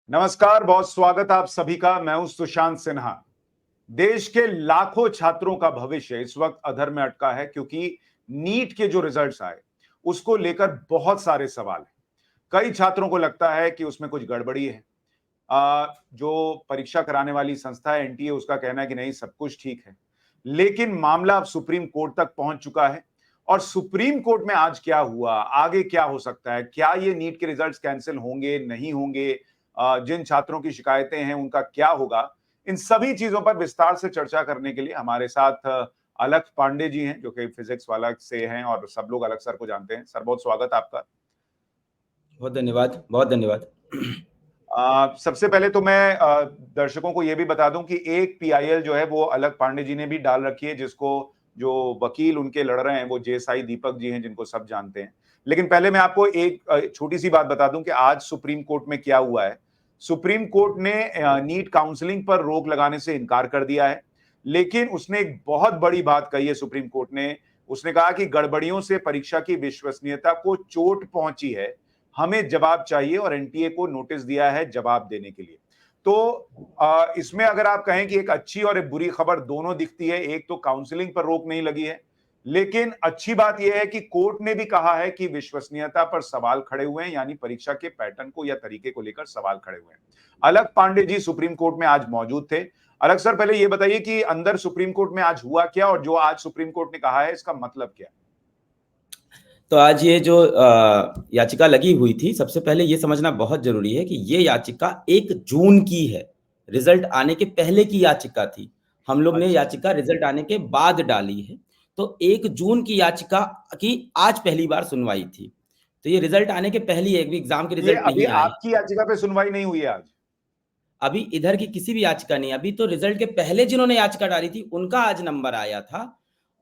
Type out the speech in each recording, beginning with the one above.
नमस्कार, बहुत स्वागत आप सभी का। मैं हूं सुशांत सिन्हा। देश के लाखों छात्रों का भविष्य इस वक्त अधर में अटका है क्योंकि नीट के जो रिजल्ट्स आए उसको लेकर बहुत सारे सवाल हैं। कई छात्रों को लगता है कि उसमें कुछ गड़बड़ी है। जो परीक्षा कराने वाली संस्था है एनटीए, उसका कहना है कि नहीं, सब कुछ ठीक है। लेकिन मामला अब सुप्रीम कोर्ट तक पहुंच चुका है और सुप्रीम कोर्ट में आज क्या हुआ, आगे क्या हो सकता है, क्या ये नीट के रिजल्ट्स कैंसिल होंगे, नहीं होंगे, जिन छात्रों की शिकायतें हैं उनका क्या होगा, इन सभी चीजों पर विस्तार से चर्चा करने के लिए हमारे साथ अलख पांडे जी हैं, जो कि फिजिक्स वाला से हैं और सब लोग अलख सर को जानते हैं। सर, बहुत स्वागत आपका। बहुत धन्यवाद, बहुत धन्यवाद। सबसे पहले तो मैं दर्शकों को यह भी बता दूं कि एक पीआईएल जो है वो अलख पांडे जी ने भी डाल रखी है, जिसको जो वकील उनके लड़ रहे हैं वो जेएसआई दीपक जी हैं, जिनको सब जानते हैं। लेकिन पहले मैं आपको एक छोटी सी बात बता दूं कि आज सुप्रीम कोर्ट में क्या हुआ है। सुप्रीम कोर्ट ने नीट काउंसलिंग पर रोक लगाने से इनकार कर दिया है, लेकिन उसने एक बहुत बड़ी बात कही है सुप्रीम कोर्ट ने। उसने कहा कि गड़बड़ियों से परीक्षा की विश्वसनीयता को चोट पहुंची है, हमें जवाब चाहिए, और एनटीए को नोटिस दिया है जवाब देने के लिए। तो इसमें अगर आप कहें कि एक अच्छी और एक बुरी खबर दोनों दिखती है। एक तो काउंसलिंग पर रोक नहीं लगी है, लेकिन अच्छी बात यह है कि कोर्ट ने भी कहा है कि विश्वसनीयता पर सवाल खड़े हुए हैं, यानी परीक्षा के पैटर्न को या तरीके को लेकर सवाल खड़े हुए हैं। अलख पांडे जी सुप्रीम कोर्ट में आज मौजूद थे। अलख सर, पहले यह बताइए कि अंदर सुप्रीम कोर्ट में आज हुआ क्या, और जो आज सुप्रीम कोर्ट ने कहा है इसका मतलब क्या है? तो आज ये जो याचिका लगी हुई थी, सबसे पहले ये समझना बहुत जरूरी है कि ये याचिका 1 जून की है। रिजल्ट आने के पहले की याचिका थी। हम लोग ने याचिका रिजल्ट आने के बाद डाली है। तो 1 जून की याचिका की आज पहली बार सुनवाई थी। तो ये रिजल्ट आने के पहले एक भी एग्जाम के रिजल्ट अभी नहीं आए। आपकी याचिका पे सुनवाई नहीं हुई है आज? अभी इधर की किसी भी याचिका नहीं। अभी तो रिजल्ट के पहले जिन्होंने याचिका डाली थी उनका आज नंबर आया था।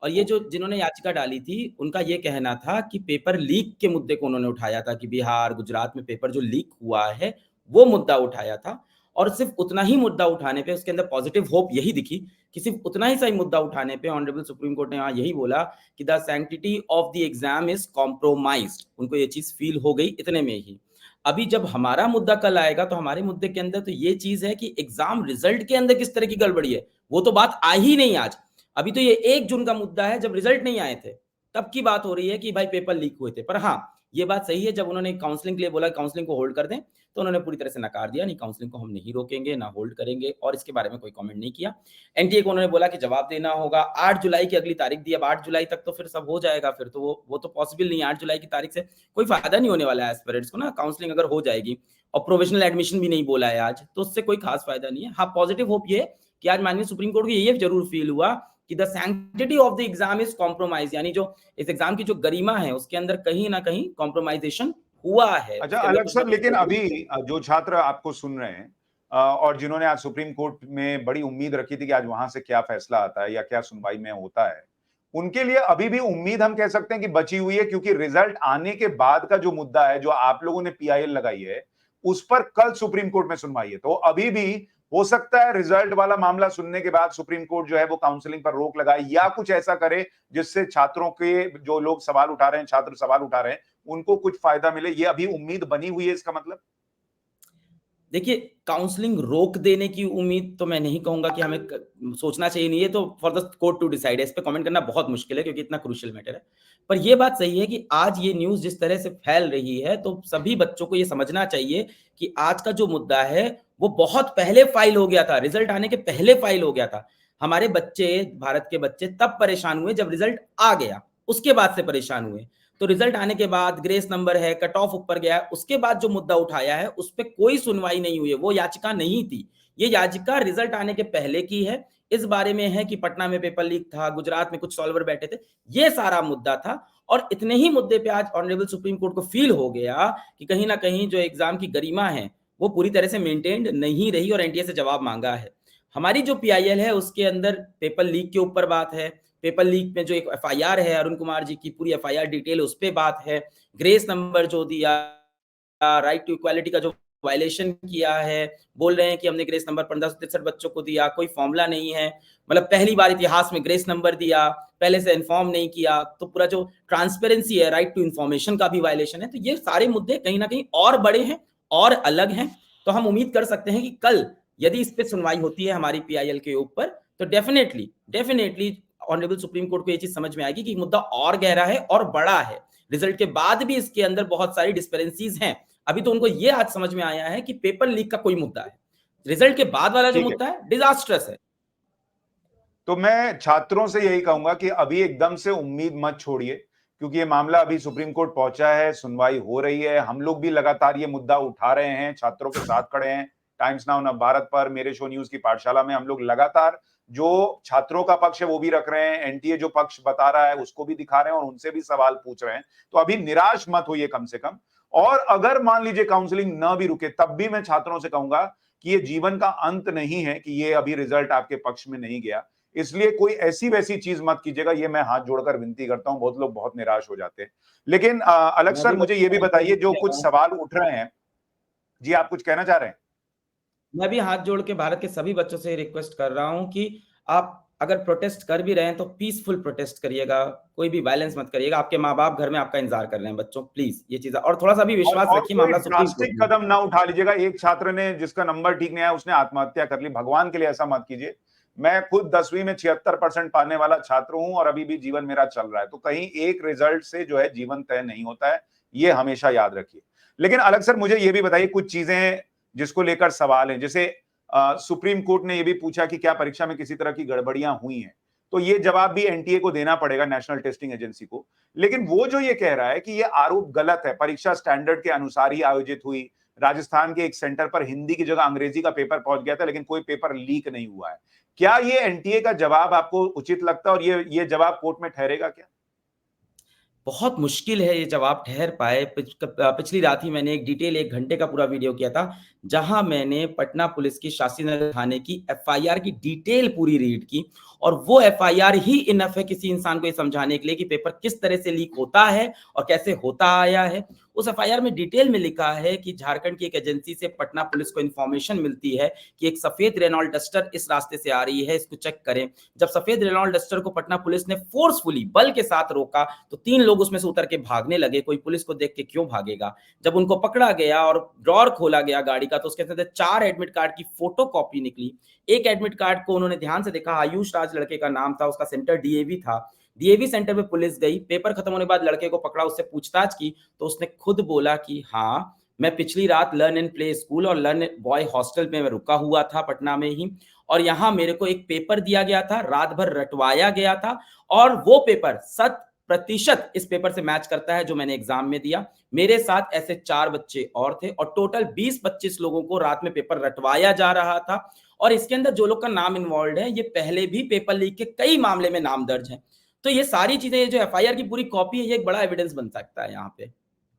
और ये जो जिन्होंने याचिका डाली थी उनका ये कहना था कि पेपर लीक के मुद्दे को उन्होंने उठाया था, कि बिहार गुजरात में पेपर जो लीक हुआ है वो मुद्दा उठाया था। और सिर्फ उतना ही मुद्दा उठाने पे उसके अंदर पॉजिटिव होप यही दिखी कि सिर्फ उतना ही सही मुद्दा उठाने पे ऑनरेबल सुप्रीम कोर्ट ने यहाँ यही बोला कि the sanctity of the exam is compromised. उनको ये चीज फील हो गई इतने में ही। अभी जब हमारा मुद्दा कल आएगा तो हमारे मुद्दे के अंदर तो ये चीज है कि एग्जाम रिजल्ट के अंदर किस तरह की गड़बड़ी है, वो तो बात आ ही नहीं आज। अभी तो ये 1 जून का मुद्दा है, जब रिजल्ट नहीं आए थे तब की बात हो रही है कि भाई पेपर लीक हुए थे। पर हाँ, ये बात सही है, जब उन्होंने काउंसलिंग के लिए बोला काउंसलिंग को होल्ड कर दें, तो उन्होंने पूरी तरह से नकार दिया, नहीं काउंसलिंग को हम नहीं रोकेंगे, ना होल्ड करेंगे, और इसके बारे में कोई कमेंट नहीं किया। एनटीए को उन्होंने बोला कि जवाब देना होगा। 8 जुलाई की अगली तारीख दी। अब 8 जुलाई तक तो फिर सब हो जाएगा, फिर तो वो तो पॉसिबल नहीं है। 8 जुलाई की तारीख से कोई फायदा नहीं होने वाला है एस्पिरेंट्स को ना। काउंसलिंग अगर हो जाएगी और प्रोविजनल एडमिशन भी नहीं बोला है आज, तो उससे कोई खास फायदा नहीं है। हाँ, पॉजिटिव होप ये कि आज माननीय सुप्रीम कोर्ट को ये जरूर फील हुआ कि the sanctity of the exam is compromise, यानी जो इस एग्जाम की जो गरिमा है उसके अंदर कहीं ना कहीं कॉम्प्रोमाइजेशन हुआ है। अच्छा अलग सर, लेकिन अभी जो छात्र आपको सुन रहे हैं और जिन्होंने आज सुप्रीम कोर्ट में बड़ी उम्मीद रखी थी कि आज वहां से क्या फैसला आता है या क्या सुनवाई में होता है, उनके लिए अभी भी उम्मीद हम कह सकते हैं कि बची हुई है, क्योंकि रिजल्ट आने के बाद का जो मुद्दा है, जो आप लोगों ने पीआईएल लगाई है, उस पर कल सुप्रीम कोर्ट में सुनवाई है। तो अभी भी हो सकता है रिजल्ट वाला मामला सुनने के बाद सुप्रीम कोर्ट जो है वो काउंसलिंग पर रोक लगाए या कुछ ऐसा करे जिससे छात्रों के, जो लोग सवाल उठा रहे हैं, छात्र सवाल उठा रहे हैं, उनको कुछ फायदा मिले। ये अभी उम्मीद बनी हुई है, इसका मतलब? देखिए, काउंसलिंग रोक देने की उम्मीद तो मैं नहीं कहूंगा कि हमें सोचना चाहिए, नहीं है तो for the court to decide है। इस पे कमेंट करना बहुत मुश्किल है क्योंकि इतना क्रूशियल मैटर है। पर यह बात सही है कि आज ये न्यूज जिस तरह से फैल रही है, तो सभी बच्चों को ये समझना चाहिए कि आज का जो मुद्दा है वो बहुत पहले फाइल हो गया था, रिजल्ट आने के पहले फाइल हो गया था। हमारे बच्चे, भारत के बच्चे तब परेशान हुए जब रिजल्ट आ गया, उसके बाद से परेशान हुए। तो रिजल्ट आने के बाद ग्रेस नंबर है, कट ऑफ ऊपर गया, उसके बाद जो मुद्दा उठाया है उस पर कोई सुनवाई नहीं हुई है। वो याचिका नहीं थी, ये याचिका रिजल्ट आने के पहले की है। इस बारे में है कि पटना में पेपर लीक था, गुजरात में कुछ सॉल्वर बैठे थे, ये सारा मुद्दा था। और इतने ही मुद्दे पे आज ऑनरेबल सुप्रीम कोर्ट को फील हो गया कि कहीं ना कहीं जो एग्जाम की गरिमा है वो पूरी तरह से मेंटेन्ड नहीं रही और एनटीए से जवाब मांगा है। हमारी जो पीआईएल है उसके अंदर पेपर लीक के ऊपर बात है। पेपर लीक में जो एक एफआईआर है अरुण कुमार जी की, पूरी एफआईआर डिटेल उस पे बात है। ग्रेस नंबर जो दिया, राइट टू इक्वालिटी का जो वायलेशन किया है, बोल रहे हैं कि हमने ग्रेस नंबर 1563 बच्चों को दिया, कोई फॉर्मूला नहीं है, मतलब पहली बार इतिहास में ग्रेस नंबर दिया, पहले से इन्फॉर्म नहीं किया, तो पूरा जो ट्रांसपेरेंसी है, राइट टू इन्फॉर्मेशन का भी वायलेशन है। तो ये सारे मुद्दे कहीं ना कहीं और बड़े हैं और अलग हैं। तो हम उम्मीद कर सकते हैं कि कल यदि इस पे सुनवाई होती है हमारी पीआईएल के ऊपर, तो डेफिनेटली ऑनरेबल सुप्रीम कोर्ट को ये चीज समझ में आएगी कि मुद्दा और गहरा है और बड़ा है। रिजल्ट के बाद भी इसके अंदर बहुत सारी डिस्पेरेंसीज हैं। अभी तो उनको ये आज समझ में आया है कि पेपर लीक का कोई मुद्दा है, रिजल्ट के बाद वाला जो मुद्दा है डिजास्ट्रस है। तो मैं छात्रों से यही कहूंगा कि अभी एकदम से उम्मीद मत छोड़िए, क्योंकि ये मामला अभी सुप्रीम कोर्ट पहुंचा है, सुनवाई हो रही है। हम लोग भी लगातार ये मुद्दा उठा रहे हैं, छात्रों के साथ खड़े हैं। टाइम्स नाउ नव भारत पर, मेरे शो न्यूज की पाठशाला में हम लोग लगातार जो छात्रों का पक्ष है वो भी रख रहे हैं, एनटीए जो पक्ष बता रहा है उसको भी दिखा रहे हैं और उनसे भी सवाल पूछ रहे हैं। तो अभी निराश मत होइए कम से कम। और अगर मान लीजिए काउंसलिंग न भी रुके, तब भी मैं छात्रों से कहूंगा कि ये जीवन का अंत नहीं है कि ये अभी रिजल्ट आपके पक्ष में नहीं गया। इसलिए कोई ऐसी वैसी चीज मत कीजिएगा, ये मैं हाथ जोड़कर विनती करता हूं। बहुत लोग बहुत निराश हो जाते हैं। लेकिन अलग सर, मुझे ये भी बताइए, जो कुछ सवाल उठ रहे हैं, जी आप कुछ कहना चाह रहे हैं? मैं भी हाथ जोड़ के भारत के सभी बच्चों से रिक्वेस्ट कर रहा हूं कि आप अगर प्रोटेस्ट कर भी रहे हैं तो पीसफुल प्रोटेस्ट करिएगा, कोई भी वायलेंस मत करिएगा। आपके माँ बाप घर में आपका इंतजार कर रहे हैं बच्चों, प्लीज ये चीज। और थोड़ा सा भी विश्वास और रखिए, कोई मामला सुप्रीम कोर्ट ड्रास्टिक में। कदम ना उठा लीजिएगा। एक छात्र ने, जिसका नंबर ठीक नहीं आया, उसने आत्महत्या कर ली। भगवान के लिए ऐसा मत कीजिए। मैं खुद 10वीं में 76% पाने वाला छात्र हूं और अभी भी जीवन मेरा चल रहा है। तो कहीं एक रिजल्ट से जो है जीवन तय नहीं होता है, ये हमेशा याद रखिए। लेकिन अलग सर, मुझे ये भी बताइए, कुछ चीजें जिसको लेकर सवाल है, जैसे सुप्रीम कोर्ट ने ये भी पूछा कि क्या परीक्षा में किसी तरह की गड़बड़ियां हुई हैं। तो ये जवाब भी एनटीए को देना पड़ेगा, नेशनल टेस्टिंग एजेंसी को। लेकिन वो जो ये कह रहा है कि ये आरोप गलत है, परीक्षा स्टैंडर्ड के अनुसार ही आयोजित हुई, राजस्थान के एक सेंटर पर हिंदी की जगह अंग्रेजी का पेपर पहुंच गया था, लेकिन कोई पेपर लीक नहीं हुआ है। क्या ये एनटीए का जवाब आपको उचित लगता है और ये जवाब कोर्ट में ठहरेगा क्या? बहुत मुश्किल है ये जवाब ठहर पाए। पिछली रात ही मैंने एक डिटेल 1 घंटे का पूरा वीडियो किया था, जहां मैंने पटना पुलिस की शास्त्री थाने की एफआईआर की डिटेल पूरी रीड की। और वो एफआईआर ही इनफ है किसी इंसान को ये समझाने के लिए कि पेपर किस तरह से लीक होता है और कैसे होता आया है। उस एफआईआर में डिटेल में लिखा है कि झारखंड की एक एजेंसी से पटना पुलिस को इन्फॉर्मेशन मिलती है कि एक सफेद रेनॉल्ट डस्टर इस रास्ते से आ रही है, इसको चेक करें। जब सफेद रेनॉल्ट डस्टर को पटना पुलिस ने फोर्सफुली बल के साथ रोका तो 3 लोग उसमें से उतर के भागने लगे। कोई पुलिस को देख के क्यों भागेगा? जब उनको पकड़ा गया और ड्रॉर खोला गया गाड़ी का, तो उसके अंदर 4 एडमिट कार्ड की फोटो कॉपी निकली। एक एडमिट कार्ड को उन्होंने ध्यान से देखा, आयुष राज लड़के का नाम था, उसका सेंटर डीएवी था। डीएवी सेंटर पे पुलिस गई, पेपर खत्म होने के बाद लड़के को पकड़ा, उससे पूछताछ की, तो उसने खुद बोला कि हाँ, मैं पिछली रात लर्न एंड प्ले स्कूल और लर्न बॉय हॉस्टल में मैं रुका हुआ था पटना में ही, और यहाँ मेरे को एक पेपर दिया गया था, रात भर रटवाया गया था, और वो पेपर 100% इस पेपर से मैच करता है जो मैंने एग्जाम में दिया। मेरे साथ ऐसे 4 बच्चे और थे और टोटल 20-25 लोगों को रात में पेपर रटवाया जा रहा था। और इसके अंदर जो लोग का नाम इन्वॉल्व है, ये पहले भी पेपर लीक के कई मामले में नाम दर्ज है। तो ये सारी चीजें, ये जो एफआईआर की पूरी कॉपी है, ये एक बड़ा एविडेंस बन सकता है यहाँ पे।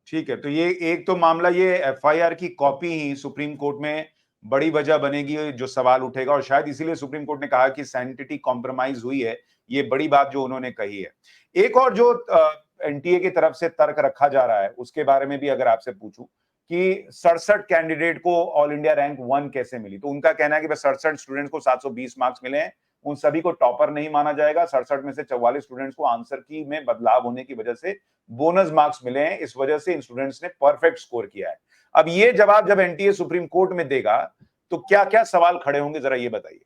ठीक है, तो ये एक तो मामला, ये एफआईआर की कॉपी ही सुप्रीम कोर्ट में बड़ी वजह बनेगी, जो सवाल उठेगा। और शायद इसीलिए सुप्रीम कोर्ट ने कहा कि सैनिटिटी कॉम्प्रोमाइज हुई है, ये बड़ी बात जो उन्होंने कही है। एक और जो एनटीए की तरफ से तर्क रखा जा रहा है, उसके बारे में भी अगर आपसे पूछूं कि 67 कैंडिडेट को ऑल इंडिया रैंक 1 कैसे मिली, तो उनका कहना है कि बस 67 स्टूडेंट को 720 मार्क्स मिले हैं, उन सभी को टॉपर नहीं माना जाएगा। 67 में से 44 स्टूडेंट्स को आंसर की में बदलाव होने की वजह से बोनस मार्क्स मिले हैं, इस वजह से इन स्टूडेंट्स ने परफेक्ट स्कोर किया है। अब ये जवाब जब एनटीए सुप्रीम कोर्ट में देगा तो क्या क्या सवाल खड़े होंगे, जरा ये बताइए।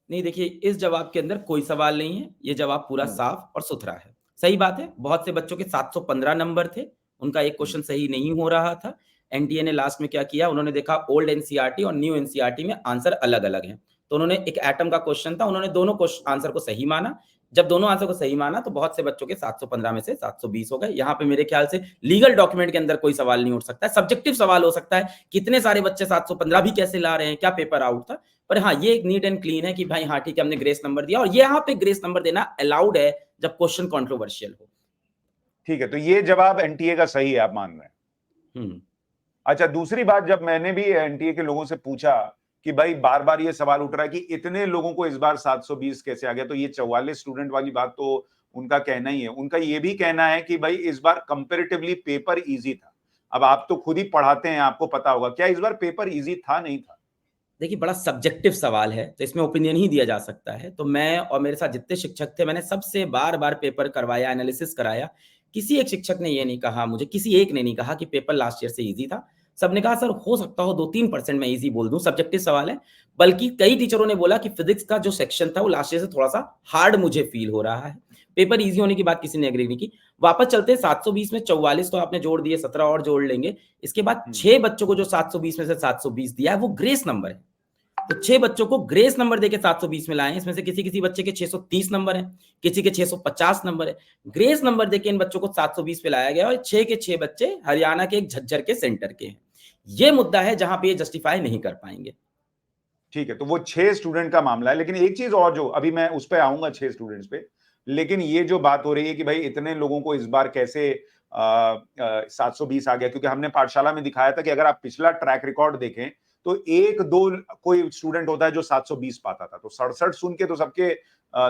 नहीं, देखिए, इस जवाब के अंदर कोई सवाल नहीं है, ये जवाब पूरा साफ और सुथरा है। सही बात है, बहुत से बच्चों के 715 नंबर थे, उनका एक क्वेश्चन सही नहीं हो रहा था। एनटीए ने लास्ट में क्या किया, उन्होंने देखा ओल्ड एनसीईआरटी और न्यू एनसीईआरटी में आंसर अलग-अलग हैं। तो उन्होंने, एक एटम का क्वेश्चन था, उन्होंने दोनों आंसर को सही माना। जब दोनों आंसर को सही माना तो बहुत से बच्चों के 715 में से 720 हो गए। यहाँ पे मेरे ख्याल से लीगल डॉक्यूमेंट के अंदर कोई सवाल नहीं उठ सकता है, सब्जेक्टिव सवाल हो सकता है, कितने सारे बच्चे 715 भी कैसे ला रहे हैं, क्या पेपर आउट था। पर हाँ, ये एक नीट एंड क्लीन है कि भाई हाँ ठीक है, हमने ग्रेस नंबर दिया, और ये यहाँ पे ग्रेस नंबर देना अलाउड है जब क्वेश्चन कंट्रोवर्शियल हो। ठीक है, तो ये जवाब एनटीए का सही है, आप मान रहे हैं? अच्छा, दूसरी बात, जब मैंने भी एनटीए के लोगों से पूछा कि भाई बार बार ये सवाल उठ रहा है कि इतने लोगों को इस बार 720 कैसे आ गया, तो ये 44 स्टूडेंट वाली बात तो उनका कहना ही है। उनका ये भी कहना है कि भाई इस बार कंपैरेटिवली पेपर इजी था। अब आप तो खुद ही पढ़ाते हैं, आपको पता होगा, क्या इस बार पेपर इजी था, नहीं था? देखिए, बड़ा सब्जेक्टिव सवाल है, तो इसमें ओपिनियन ही दिया जा सकता है। तो मैं और मेरे साथ जितने शिक्षक थे, मैंने सबसे बार-बार पेपर करवाया, एनालिसिस कराया। किसी एक शिक्षक ने ये नहीं कहा मुझे, किसी एक ने नहीं कहा कि पेपर लास्ट ईयर से ईज़ी था। सबने कहा सर हो सकता हो 2-3% मैं इजी बोल दूं, सब्जेक्टिव सवाल है। बल्कि कई टीचरों ने बोला कि फिजिक्स का जो सेक्शन था वो लास्ट ईयर से थोड़ा सा हार्ड मुझे फील हो रहा है। पेपर इजी होने की बात किसी ने एग्री नहीं की। वापस चलते हैं, 720 में 44 तो आपने जोड़ दिए, 17 और जोड़ लेंगे। इसके बाद 6 बच्चों को जो 720 में से 720 दिया है वो ग्रेस नंबर है। तो 6 बच्चों को ग्रेस नंबर देके 720 में लाए। इसमें से किसी किसी बच्चे के 630 नंबर है, किसी के 650 नंबर है। ग्रेस नंबर देके इन बच्चों को 720 पे लाया गया और 6 के 6 बच्चे हरियाणा के एक झज्जर के सेंटर के हैं। ये मुद्दा है जहां पे ये जस्टिफाई नहीं कर पाएंगे। ठीक है, तो वो 6 स्टूडेंट का मामला है। लेकिन एक चीज और, जो अभी मैं उस पे आऊंगा 6 स्टूडेंट्स पे, लेकिन ये जो बात हो रही है कि भाई इतने लोगों को इस बार कैसे 720 आ गया, क्योंकि हमने पाठशाला में दिखाया था कि अगर आप पिछला ट्रैक रिकॉर्ड देखें तो एक दो कोई स्टूडेंट होता है जो 720 पाता था। तो 67 सुन के तो सबके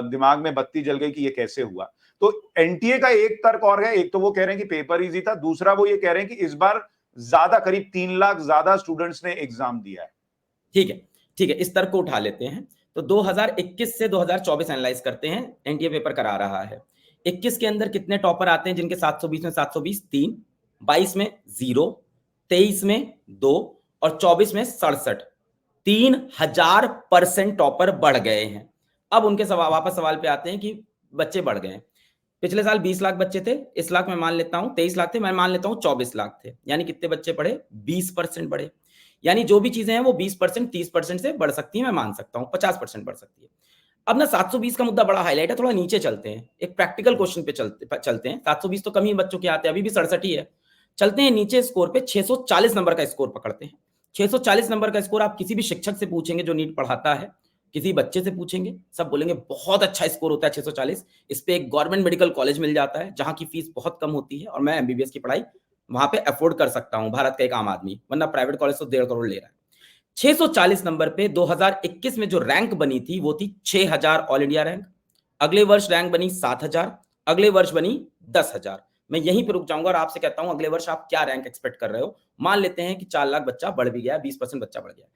दिमाग में बत्ती जल गई कि ये कैसे हुआ। तो एनटीए का एक तर्क और है, एक तो वो कह रहे हैं कि पेपर इजी था, दूसरा वो ये कह रहे हैं कि इस बार ज्यादा, करीब 3 लाख ज्यादा स्टूडेंट्स ने एग्जाम दिया है। ठीक है, ठीक है, इस तर्क को उठा लेते हैं। तो 2021 से 2024 एनालाइज करते हैं, एनटीए पेपर करा रहा है। 21 के अंदर कितने टॉपर आते हैं जिनके 720 में 720? 3। 22 में 0, 23 में 2 और 24 में 67। 3000% टॉपर बढ़ गए हैं। अब उनके वापस सवाल पे आते हैं कि बच्चे बढ़ गए हैं। पिछले साल 20 लाख बच्चे थे, इस लाख मैं मान लेता हूं 23 लाख थे, मैं मान लेता हूं 24 लाख थे। यानी कितने बच्चे बढ़े? 20% बढ़े। यानी जो भी चीजें हैं वो 20%, 30% से बढ़ सकती है, मैं मान सकता हूं 50% बढ़ सकती है। अब ना 720 का मुद्दा बड़ा हाईलाइट है, थोड़ा नीचे चलते हैं, एक प्रैक्टिकल क्वेश्चन पे चलते हैं। 720 तो कम ही बच्चों के आते हैं, अभी भी 67 ही है। चलते हैं नीचे स्कोर पे, 640 नंबर का स्कोर पकड़ते हैं। 640 नंबर का स्कोर आप किसी भी शिक्षक से पूछेंगे जो नीट पढ़ाता है, किसी बच्चे से पूछेंगे, सब बोलेंगे बहुत अच्छा स्कोर होता है 640। इस पे एक गवर्नमेंट मेडिकल कॉलेज मिल जाता है जहां की फीस बहुत कम होती है और मैं एमबीबीएस की पढ़ाई वहां पे अफोर्ड कर सकता हूं, भारत का एक आम आदमी, वरना प्राइवेट कॉलेज तो 1.5 करोड़ ले रहा है। 640 नंबर पे 2021 में जो रैंक बनी थी वो थी 6000 ऑल इंडिया रैंक। अगले वर्ष रैंक बनी 7000, अगले वर्ष बनी 10,000। मैं यहीं पे रुक जाऊंगा और आपसे कहता हूं अगले वर्ष आप क्या रैंक एक्सपेक्ट कर रहे हो। मान लेते हैं कि 4 लाख बच्चा बढ़ भी गया, 20% बच्चा बढ़ गया।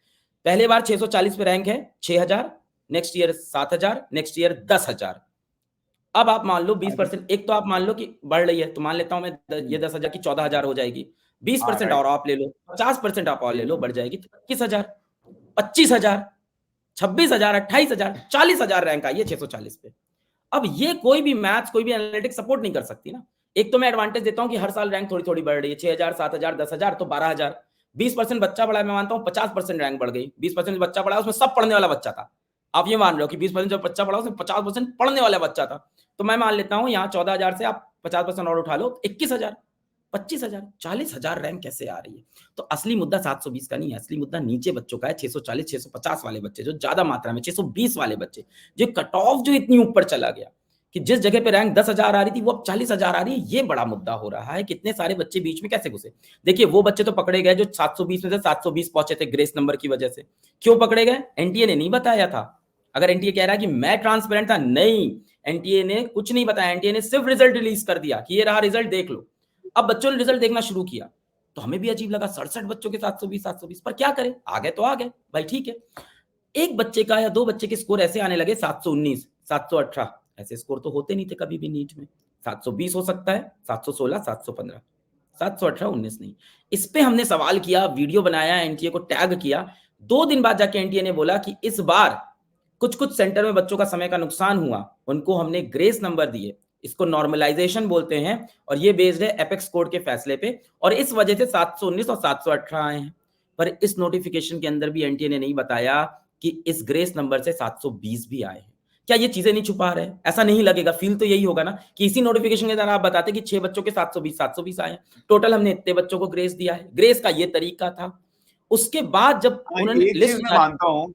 पहले बार 640 पे रैंक है 6000, नेक्स्ट ईयर 7000, नेक्स्ट ईयर 10,000। अब आप मान लो 20%, एक तो आप मान लो कि बढ़ रही है, तो मान लेता हूं मैं ये 10,000 की 14,000 हो जाएगी। 20% और आप ले लो, 50% आप और ले लो, बढ़ जाएगी 21,000, 25,000, 26,000, 28,000, 40,000 रैंक आई है 640 पे। अब ये कोई भी मैथ्स, कोई भी एनालिटिक्स सपोर्ट नहीं कर सकती ना। एक तो मैं एडवांटेज देता हूं कि हर साल रैंक थोड़ी थोड़ी बढ़ रही है, 6,000, 7,000, 10,000 तो 12,000। 20% बच्चा बढ़ा, मैं मानता हूं 50% रैंक बढ़ गई। 20% बच्चा बढ़ा, उसमें सब पढ़ने वाला बच्चा था। आप ये मान रहे हो कि 20% जो बच्चा बढ़ा उसमें 50% पढ़ने वाला बच्चा था। तो मैं मान लेता हूं यहाँ 14,000 से आप 50% और उठा लो, 21,000, 25,000, 40,000 रैंक कैसे आ रही है? तो असली मुद्दा 720 का नहीं है, असली मुद्दा नीचे बच्चों का है, 640, 650 वाले बच्चे, जो ज्यादा मात्रा में 620 वाले बच्चे, जो कट ऑफ जो इतनी ऊपर चला गया कि जिस जगह पे रैंक 10,000 आ रही थी वो अब 40,000 आ रही है। ये बड़ा मुद्दा हो रहा है, कितने सारे बच्चे बीच में कैसे घुसे। देखिए वो बच्चे तो पकड़े गए जो 720 में से 720 पहुंचे थे ग्रेस नंबर की वजह से। क्यों पकड़े गए? एनटीए ने नहीं बताया था। अगर एनटीए कह रहा है कि मैं ट्रांसपेरेंट था, नहीं, एनटीए ने कुछ नहीं बताया। एनटीए ने सिर्फ रिजल्ट रिलीज कर दिया कि ये रहा रिजल्ट, देख लो। अब बच्चों ने रिजल्ट देखना शुरू किया तो हमें भी अजीब लगा, 67 बच्चों के 720 पर क्या करें, आ गए तो आ गए भाई, ठीक है। एक बच्चे का या दो बच्चे के स्कोर ऐसे आने लगे 719, 718, ऐसे स्कोर तो होते नहीं थे कभी भी नीट में। 720 हो सकता है, 716, 715, 718, 19 नहीं। इस पे हमने सवाल किया, वीडियो बनाया, एनटीए को टैग किया। 2 दिन बाद जाके एनटीए ने बोला कि इस बार कुछ कुछ सेंटर में बच्चों का समय का नुकसान हुआ, उनको हमने ग्रेस नंबर दिए, इसको नॉर्मलाइजेशन बोलते हैं, और ये बेस्ड है एपेक्स कोड के फैसले पे, और इस वजह से 719 और 718 आए हैं। पर इस नोटिफिकेशन के अंदर भी एनटीए ने नहीं बताया कि इस ग्रेस नंबर से 720 भी आए हैं। क्या ये चीजें नहीं छुपा रहे? ऐसा नहीं लगेगा, फील तो यही होगा ना कि इसी नोटिफिकेशन के अंदर आप बताते कि 6 बच्चों के 720 आए हैं, टोटल हमने इतने बच्चों को ग्रेस दिया है। ग्रेस का ये तरीका था। उसके बाद जब हाँ, उन्होंने एक चीज लिस्ट मैं मानता हूं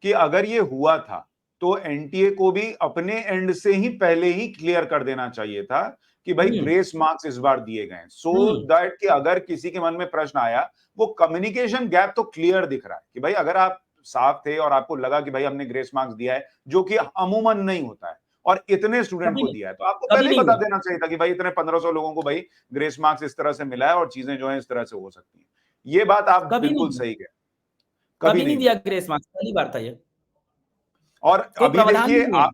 कि अगर ये हुआ था तो एनटीए को भी अपने एंड से ही पहले ही क्लियर कर देना चाहिए था कि भाई ग्रेस मार्क्स इस बार दिए गए, सो दैट कि अगर किसी के मन में प्रश्न आया, वो कम्युनिकेशन गैप तो क्लियर दिख रहा है कि भाई अगर आप साफ थे और आपको लगा कि भाई हमने ग्रेस मार्क्स दिया है, जो कि अमूमन नहीं होता है, और इतने स्टूडेंट कभी को नहीं, दिया है, तो आपको कभी पहले ही नहीं बता हुआ, देना चाहिए था कि भाई इतने 1500 लोगों को भाई ग्रेस मार्क्स इस तरह से मिला है और चीजें जो है इस तरह से हो सकती हैं। ये बात आप कभी नहीं बिल्कुल हुआ, सही कह, कभी कभी नहीं नहीं दिया हुआ। ग्रेस मार्क्स, पहली बार था ये। और कोई अभी प्रावधान देखिए नहीं है। आप,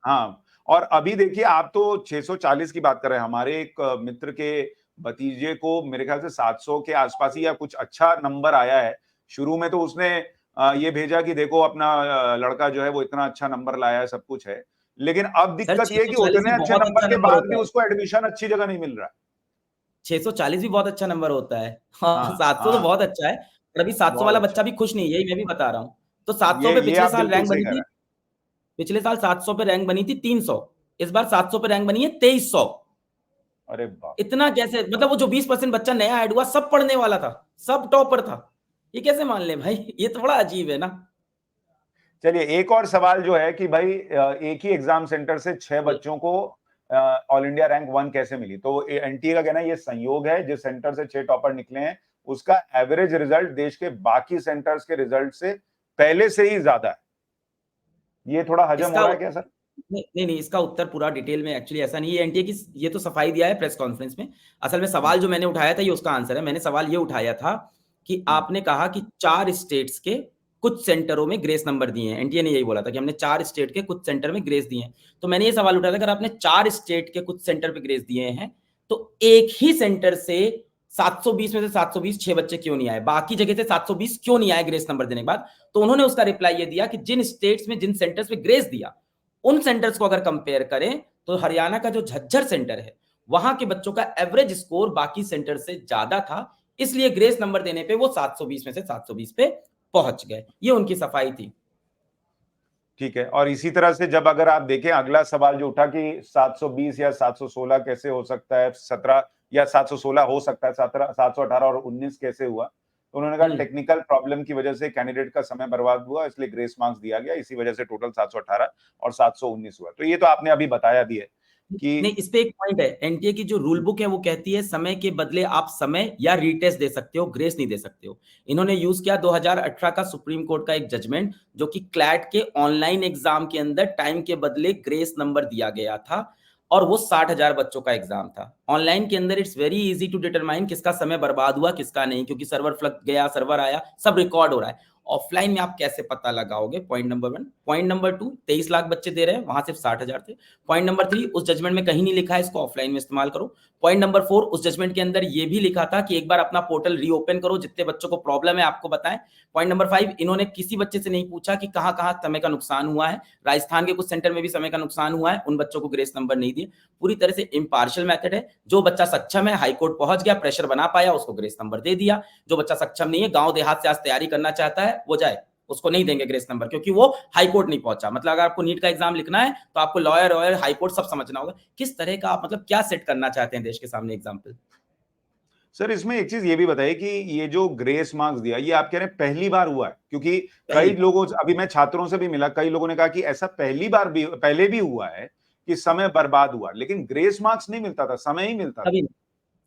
हाँ, और अभी देखिए आप तो 640 की बात कर रहे हैं, हमारे एक मित्र के भतीजे को मेरे ख्याल से 700 के आसपास ही या कुछ अच्छा नंबर आया है। शुरू में तो उसने ये भेजा कि देखो अपना लड़का जो है वो इतना अच्छा नंबर लाया है, सब कुछ है। लेकिन अब सर दिक्कत ये है कि 640 उतने भी अच्छे बहुत नंबर अच्छा के नंबर बाद होता भी है। उसको एडमिशन अच्छी जगह नहीं मिल रहा है। 640 भी बहुत अच्छा नंबर होता है। हाँ, हाँ, 700 तो हाँ, बहुत अच्छा है, पर अभी 700 बहुत वाला अच्छा बच्चा है। भी खुश नहीं है, यही मैं भी बता रहा हूँ। तो 700 पे ये पिछले आप साल बिल्कुल रैंक सही बनी कह थी, रहे हैं। पिछले साल 700 पे रैंक बनी थी 300, इस बार 700 पे रैंक बनी है 2300। अरे बाप! इतना कैसे? मतलब वो जो 20% बच्चा नया ऐड हुआ सब पढ़ने वाला था, सब टॉपर था। ये कैसे मान लें भाई? ये तो बड़ा अजीब है ना। चलिए एक और सवाल जो है कि भाई एक ही एग्जाम सेंटर से 6 बच्चों को ऑल इंडिया रैंक 1 कैसे मिली? तो एनटीए का कहना है ये संयोग है, जिस सेंटर से 6 टॉपर निकले हैं, उसका एवरेज रिजल्ट देश के बाकी सेंटर्स के रिजल्ट से पहले से ही ज्यादा है। ये थोड़ा हजम हो इसका रहा है क्या सर? नहीं, इसका उत्तर पूरा डिटेल में एक्चुअली ऐसा नहीं है। एनटीए की ये तो सफाई दिया है प्रेस कॉन्फ्रेंस में। असल में हुँ, सवाल जो मैंने उठाया था ये उसका आंसर है। मैंने सवाल ये उठाया था कि हुँ, आपने कहा कि 4 स्टेट्स के कुछ सेंटरों में ग्रेस नंबर दिए हैं। एनटीए ने यही बोला था कि हमने 4 स्टेट के कुछ सेंटर में ग्रेस दिए हैं। तो मैंने ये सवाल उठाया था, अगर आपने 4 स्टेट के कुछ सेंटर पे ग्रेस दिए हैं, तो एक ही सेंटर से 720 में से 720 6 बच्चे क्यों नहीं आए? बाकी जगह से 720 क्यों नहीं आए ग्रेस नंबर देने के बाद? तो उन्होंने उसका रिप्लाई ये दिया कि जिन स्टेट्स में जिन सेंटर्स पे ग्रेस दिया, उन सेंटर्स को अगर कंपेयर करें तो हरियाणा का जो झज्जर सेंटर है, वहां के बच्चों का एवरेज स्कोर बाकी सेंटर से ज्यादा था, इसलिए ग्रेस नंबर देने पे वो 720 में से 720 पे पहुंच गए। ये उनकी सफाई थी। ठीक है। और इसी तरह से जब अगर आप देखें अगला सवाल जो उठा कि 720 या 716 कैसे हो सकता है, 17 या 716 हो सकता है, 17 718 और 19 कैसे हुआ? तो उन्होंने कहा हम्म टेक्निकल प्रॉब्लम की वजह से कैंडिडेट का समय बर्बाद हुआ, इसलिए ग्रेस मार्क्स दिया गया, इसी वजह से टोटल 718 और 719 हुआ। तो ये तो आपने अभी बताया भी है नहीं, कि इस पे एक पॉइंट है। एनटीए की जो रूल बुक है वो कहती है समय के बदले आप समय या रीटेस्ट दे सकते हो, ग्रेस नहीं दे सकते हो। इन्होंने यूज किया 2018 का सुप्रीम कोर्ट का एक जजमेंट, जो कि क्लैट के ऑनलाइन एग्जाम के अंदर टाइम के बदले ग्रेस नंबर दिया गया था, और वो 60,000 बच्चों का एग्जाम था। ऑनलाइन के अंदर it's very easy to determine किसका समय बर्बाद हुआ किसका नहीं, क्योंकि सर्वर फ्लग गया, सर्वर आया, सब रिकॉर्ड हो रहा है। ऑफलाइन में आप कैसे पता लगाओगे? Point number 1। Point number 2, 23 lakh बच्चे दे रहे हैं, वहां सिर्फ 60,000 थे। पॉइंट नंबर 3, उस जजमेंट में कहीं नहीं लिखा है इसको ऑफलाइन में इस्तेमाल करो। पॉइंट नंबर 4, उस जजमेंट के अंदर ये भी लिखा था कि एक बार अपना पोर्टल रीओपन करो, जितने बच्चों को प्रॉब्लम है आपको बताएं। पॉइंट नंबर 5, इन्होंने किसी बच्चे से नहीं पूछा कि कहां कहां समय का नुकसान हुआ है। राजस्थान के कुछ सेंटर में भी समय का नुकसान हुआ है, उन बच्चों को ग्रेस नंबर नहीं दिए। पूरी तरह से इम्पार्शियल मेथड है। जो बच्चा सक्षम है, हाईकोर्ट पहुंच गया, प्रेशर बना पाया, उसको ग्रेस नंबर दे दिया। जो बच्चा सक्षम नहीं है, गांव देहात से आज तैयारी करना चाहता है, वो जाए, उसको नहीं देंगे ग्रेस नंबर, क्योंकि वो हाई कोर्ट नहीं पहुंचा। मतलब अगर आपको नीट का एग्जाम लिखना है तो आपको लॉयर वॉयर हाई कोर्ट सब समझना होगा। किस तरह का आप मतलब क्या सेट करना चाहते हैं देश के सामने एग्जाम्पल? सर इसमें एक चीज ये भी बताइए कि ये जो ग्रेस मार्क्स दिया ये आप कह रहे हैं पहली बार हुआ है? क्योंकि कई पहली लोगों से अभी मैं छात्रों से भी मिला, कई लोगों ने कहा कि ऐसा पहली बार भी पहले भी हुआ है कि समय बर्बाद हुआ, लेकिन ग्रेस मार्क्स नहीं मिलता था, समय ही मिलता था। कभी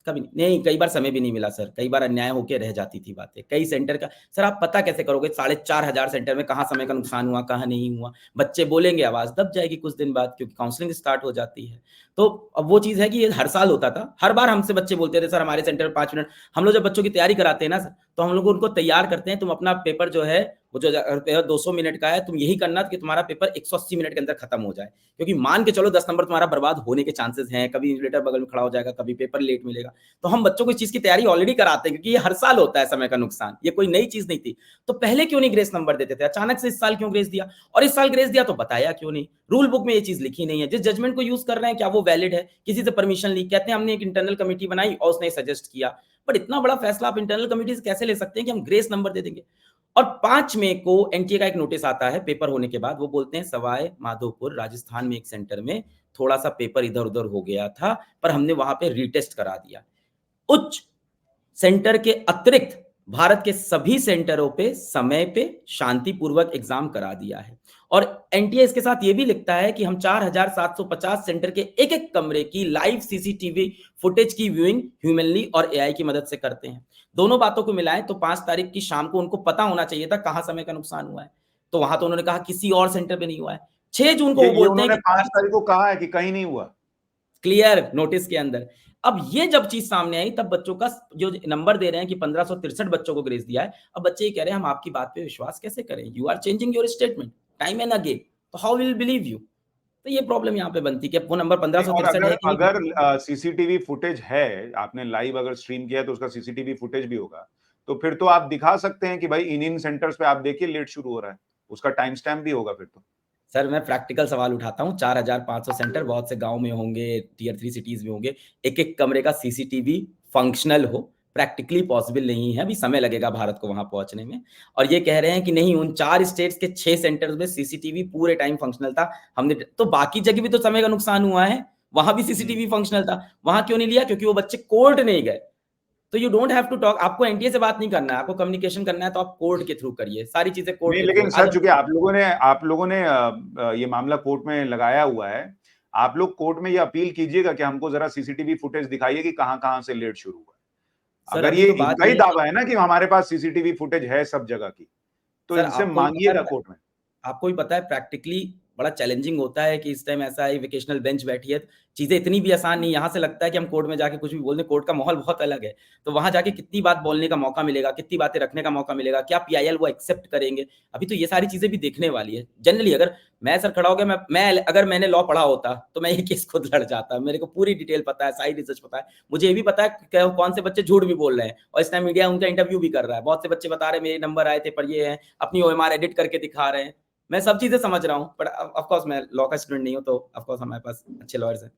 कभी नहीं, कई बार समय भी नहीं मिला सर, कई बार अन्याय होके रह जाती थी बातें। कई सेंटर का सर आप पता कैसे करोगे? 4,500 सेंटर में कहाँ समय का नुकसान हुआ, कहाँ नहीं हुआ? बच्चे बोलेंगे, आवाज दब जाएगी कुछ दिन बाद, क्योंकि काउंसलिंग स्टार्ट हो जाती है। तो अब वो चीज है कि ये हर साल होता था। हर बार हमसे बच्चे बोलते थे, सर हमारे सेंटर में 5 मिनट। हम लोग जब बच्चों की तैयारी कराते हैं ना सर, तो हम लोग उनको तैयार करते हैं, तुम अपना पेपर जो है वो जो पेपर 200 मिनट का है, तुम यही करना कि तुम्हारा पेपर 180 मिनट के अंदर खत्म हो जाए, क्योंकि मान के चलो 10 नंबर तुम्हारा बर्बाद होने के चांसेस हैं। कभी इन्विजिलेटर बगल में खड़ा हो जाएगा, कभी पेपर लेट मिलेगा। तो हम बच्चों को इस चीज की तैयारी ऑलरेडी कराते हैं, क्योंकि ये हर साल होता है समय का नुकसान, ये कोई नई चीज नहीं थी। तो पहले क्यों नहीं ग्रेस नंबर देते थे? अचानक से इस साल क्यों ग्रेस दिया? और इस साल ग्रेस दिया तो बताया क्यों नहीं? रूल बुक में ये चीज लिखी नहीं है। जिस जजमेंट को यूज कर रहे हैं क्या वो वैलिड है? किसी से परमिशन ली, कहते हैं हमने एक इंटरनल कमेटी बनाई और उसने सजेस्ट किया, बट इतना बड़ा फैसला आप इंटरनल कमेटी से कैसे ले सकते हैं कि हम ग्रेस नंबर दे देंगे? और 5 मई को एनटीए का एक नोटिस आता है पेपर होने के बाद। वो बोलते हैं सवाई माधोपुर राजस्थान में एक सेंटर में थोड़ा सा पेपर इधर उधर हो गया था, पर हमने वहां पे रीटेस्ट करा दिया। उच्च सेंटर के अतिरिक्त भारत के सभी सेंटरों पे समय पे शांतिपूर्वक एग्जाम करा दिया है। और एनटीए इसके साथ ये भी लिखता है कि हम 4,750 सेंटर के एक एक कमरे की लाइव सीसीटीवी फुटेज की व्यूइंग ह्यूमनली और एआई की मदद से करते हैं। दोनों बातों को मिलाएं तो 5 तारीख की शाम को उनको पता होना चाहिए था कहां समय का नुकसान हुआ है। तो वहां तो उन्होंने कहा किसी और सेंटर पे नहीं हुआ है। 6 जून को वो ये बोलते हैं उन्होंने कि 5 तारीख को कहा है कि कहीं नहीं हुआ। क्लियर नोटिस के अंदर। अब ये जब चीज सामने आई तब बच्चों का जो नंबर दे रहे हैं कि 1563 बच्चों को ग्रेस दिया है, अब बच्चे ये कह रहे हैं हम आपकी बात पे विश्वास कैसे करें? You are changing your statement time and again, तो हाउ विल बिलीव यू? तो ये प्रॉब्लम यहाँ पे बनती है कि वो नंबर और 1563 है कि नहीं। अगर सीसीटीवी फुटेज है, आपने लाइव अगर स्ट्रीम किया है तो उसका सीसीटीवी फुटेज भी होगा, तो फिर तो आप दिखा सकते हैं कि भाई इन सेंटर्स पे आप देखिए लेट शुरू हो रहा है, उसका टाइम स्टैम्प भी होगा फिर तो। सर मैं प्रैक्टिकल सवाल उठाता हूँ, 4500 सेंटर बहुत से गाँव में होंगे, टियर 3 सिटीज़ में होंगे, एक-एक कमरे का सीसीटीवी फंक्शनल हो, प्रैक्टिकली पॉसिबल नहीं है, अभी समय लगेगा भारत को वहाँ पहुँचने में। और ये कह रहे हैं कि नहीं उन 4 स्टेट्स के 6 सेंटर्स में सीसीटीवी पूरे टाइम फंक्शनल था, हमने तो बाकी जगह भी तो समय का नुकसान हुआ है, वहाँ भी सीसीटीवी फंक्शनल था, वहाँ क्यों नहीं लिया? क्योंकि वो बच्चे कोर्ट नहीं गए। तो you don't have to talk, आपको एनटीए से बात नहीं करना है, आपको कम्युनिकेशन करना है तो आप कोर्ट के थ्रू करिए, सारी चीज़ें कोर्ट नहीं, के थ्रू लेकिन आज सर चूंकि आप लोगों ने ये मामला कोर्ट में लगाया हुआ है, आप लोग कोर्ट में ये अपील कीजिएगा कि हमको जरा सीसीटीवी फुटेज दिखाइए कि कहां-कहां से लेट शुरू हुआ है। सर अगर अभी ये तो बात इनका ये ही है कि दावा है ना कि हमारे पास सीसीटीवी फुटेज है सब जगह की, तो सर इनसे मांगिएगा कोर्ट में। आपको भी पता है प्रैक्टिकली बड़ा चैलेंजिंग होता है कि इस टाइम ऐसा है वेकेशनल बेंच बैठी है, चीज़ें इतनी भी आसान नहीं, यहाँ से लगता है कि हम कोर्ट में जाके कुछ भी बोल दें, कोर्ट का माहौल बहुत अलग है। तो वहाँ जाके कितनी बात बोलने का मौका मिलेगा, कितनी बातें रखने का मौका मिलेगा, क्या पीआईएल वो एक्सेप्ट करेंगे? अभी तो ये सारी चीज़ें भी देखने वाली है। जनरली अगर मैं सर खड़ा हो गया अगर मैंने लॉ पढ़ा होता, तो मैं ये केस खुद लड़ जाता। मेरे को पूरी डिटेल पता है, सारी रिसर्च पता है। मुझे ये भी पता है कौन से बच्चे झूठ भी बोल रहे हैं और इस टाइम मीडिया उनका इंटरव्यू भी कर रहा है। बहुत से बच्चे बता रहे हैं मेरे नंबर आए थे पर ये है, अपनी ओएमआर एडिट करके दिखा रहे हैं। मैं सब चीज़ें समझ रहा हूँ, बट ऑफ कोर्स मैं लॉ का स्टूडेंट नहीं हूँ, तो ऑफ कोर्स हमारे पास अच्छे लॉयर्स हैं।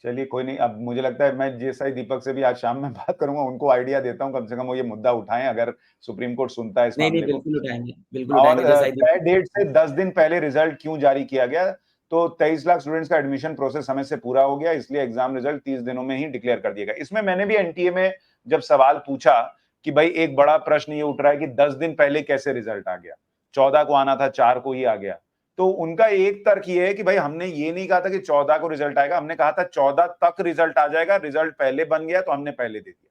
चलिए कोई नहीं, अब मुझे लगता है मैं जेएसआई दीपक से भी आज शाम में बात करूंगा, उनको आइडिया देता हूं, कम से कम वो ये मुद्दा उठाएं अगर सुप्रीम कोर्ट सुनता है इस नहीं, नहीं, मामले को। बिल्कुल और उठाएँगे जैसा ही तय डेट से 10 दिन पहले रिजल्ट क्यों जारी किया गया? तो 23 लाख स्टूडेंट्स का एडमिशन प्रोसेस समय से पूरा हो गया, इसलिए एग्जाम रिजल्ट 30 दिनों में ही डिक्लेयर कर दिया गया। इसमें मैंने भी एनटीए में जब सवाल पूछा कि भाई एक बड़ा प्रश्न ये उठ रहा है कि 10 दिन पहले कैसे रिजल्ट आ गया? 14 को आना था, 4 को ही आ गया। तो उनका एक तर्क ये है कि भाई हमने ये नहीं कहा था कि 14 को रिजल्ट आएगा, हमने कहा था 14 तक रिजल्ट आ जाएगा, रिजल्ट पहले बन गया तो हमने पहले दे दिया।